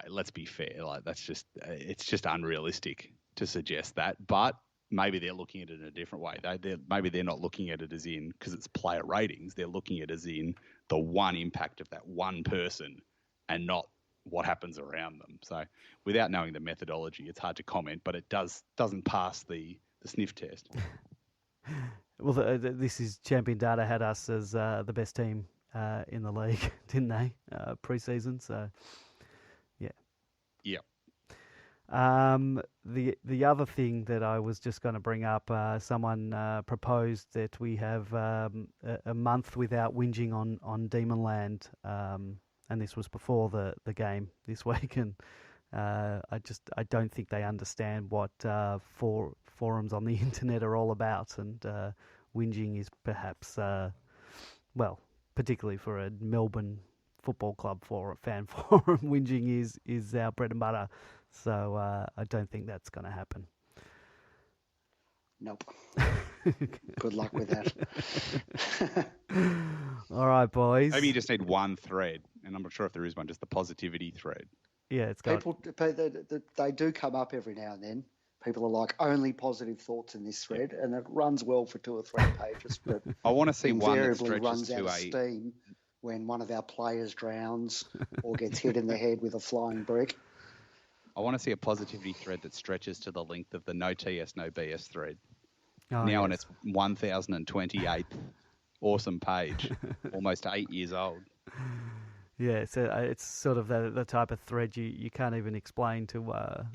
let's be fair. Like, it's just unrealistic to suggest that. But maybe they're looking at it in a different way. Maybe they're not looking at it as in, because it's player ratings, they're looking at it as in the one impact of that one person and not what happens around them. So without knowing the methodology, it's hard to comment, but it doesn't pass the sniff test. Well, this is Champion Data had us as the best team in the league, didn't they? Pre-season, so yeah. Yeah. The other thing that I was just going to bring up, someone proposed that we have a month without whinging on Demonland, and this was before the game this week, and I don't think they understand what forums on the internet are all about, and whinging is perhaps, particularly for a Melbourne Football Club fan forum, whinging is our bread and butter. So I don't think that's going to happen. Nope. Good luck with that. All right, boys. Maybe you just need one thread, and I'm not sure if there is one, just the positivity thread. Yeah, it's got... They do come up every now and then. People are like, only positive thoughts in this thread, and it runs well for 2 or 3 pages, but I want to see one that invariably stretches runs out of steam when one of our players drowns or gets hit in the head with a flying brick. I want to see a positivity thread that stretches to the length of the no TS, no BS thread. Oh, now on its 1028th awesome page, almost 8 years old. Yeah, so it's sort of the type of thread you can't even explain to a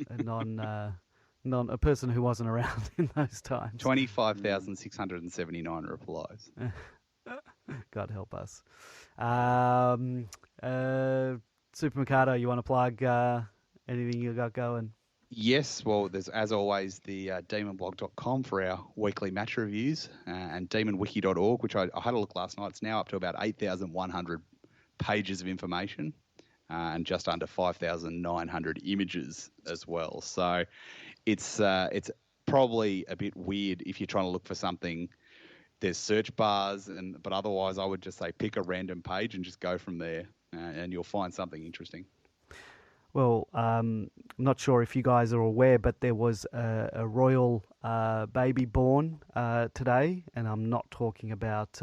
a person who wasn't around in those times. 25,679 replies. God help us. Super Mercado, you want to plug anything you got going? Yes, well, there's, as always, the demonblog.com for our weekly match reviews, and demonwiki.org, which I had a look last night. It's now up to about 8,100 pages of information and just under 5,900 images as well. So it's probably a bit weird if you're trying to look for something. There's search bars, but otherwise I would just say pick a random page and just go from there, and you'll find something interesting. Well, I'm not sure if you guys are aware, but there was a royal baby born today, and I'm not talking about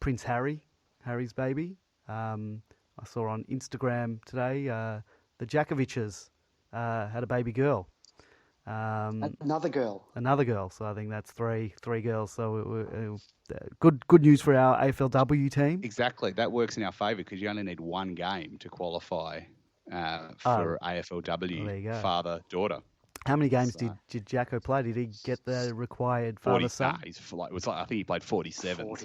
Prince Harry's baby. I saw on Instagram today the Jakoviches had a baby girl. Another girl. Another girl. So I think that's three girls. So good news for our AFLW team. Exactly. That works in our favour because you only need one game to qualify for AFLW father-daughter. How many games did Jacko play? Did he get the required father-son? I think he played 47.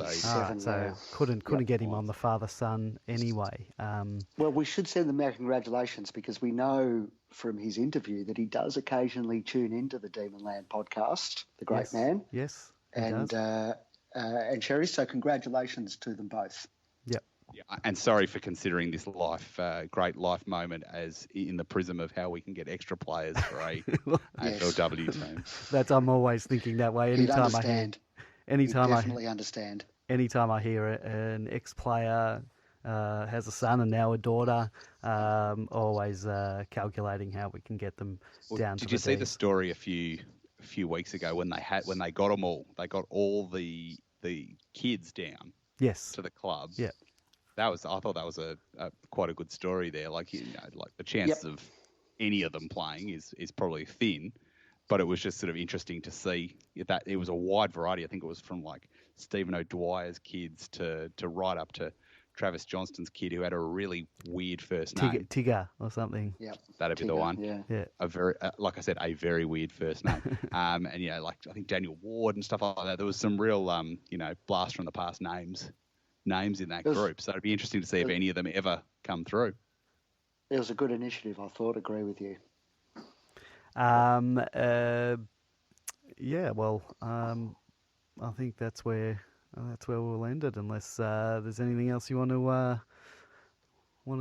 So couldn't get him on the father-son anyway. Well, we should send them our congratulations because we know from his interview that he does occasionally tune into the Demonland podcast, the great man. Yes, and Sherry. So congratulations to them both. Yep. Yeah, and sorry for considering this great life moment as in the prism of how we can get extra players for a AFLW team. I'm always thinking that way. Anytime I hear an ex-player has a son and now a daughter, always calculating how we can get them down. Did you see the story a few weeks ago when they got them all? They got all the kids down. Yes. To the club. Yeah. I thought that was a quite a good story there. Like the chances of any of them playing is probably thin, but it was just sort of interesting to see that it was a wide variety. I think it was from like Stephen O'Dwyer's kids to right up to Travis Johnston's kid who had a really weird first name. Tigger or something. Yeah. That'd be the one. Yeah. A very, like I said, a very weird first name. And like I think Daniel Ward and stuff like that. There was some real, blast from the past names in that group. So it'd be interesting to see if any of them ever come through. It was a good initiative, I thought. Agree with you. I think that's where we'll end it, unless there's anything else you want to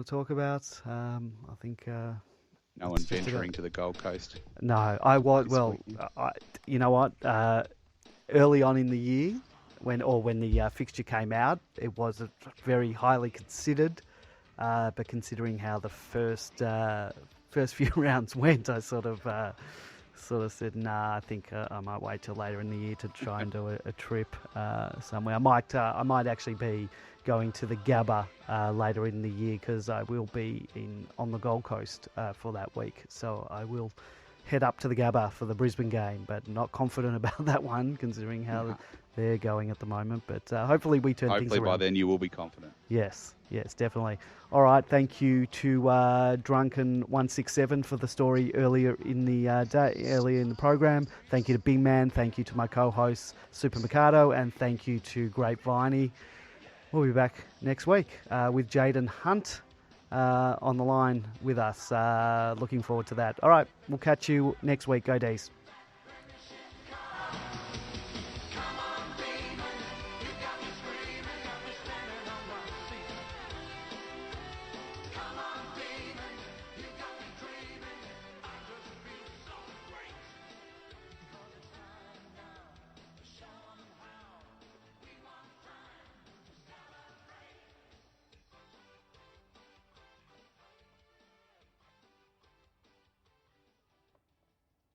talk about. I think no one venturing to the Gold Coast. No, I was. Well, you know what? Early on in the year, when the fixture came out, it was very highly considered. But considering how the first few rounds went, I sort of said, nah, I think I might wait till later in the year to try and do a trip somewhere. I might actually be going to the Gabba later in the year because I will be on the Gold Coast for that week. So I will head up to the Gabba for the Brisbane game, but not confident about that one considering how they're going at the moment. But hopefully we turn things around. Hopefully by then you will be confident. Yes, definitely. All right, thank you to Drunken167 for the story earlier in the program. Thank you to Big Man. Thank you to my co-host Super Mikado, and thank you to Great Viney. We'll be back next week with Jaden Hunt on the line with us. Looking forward to that. All right, we'll catch you next week. Go D's.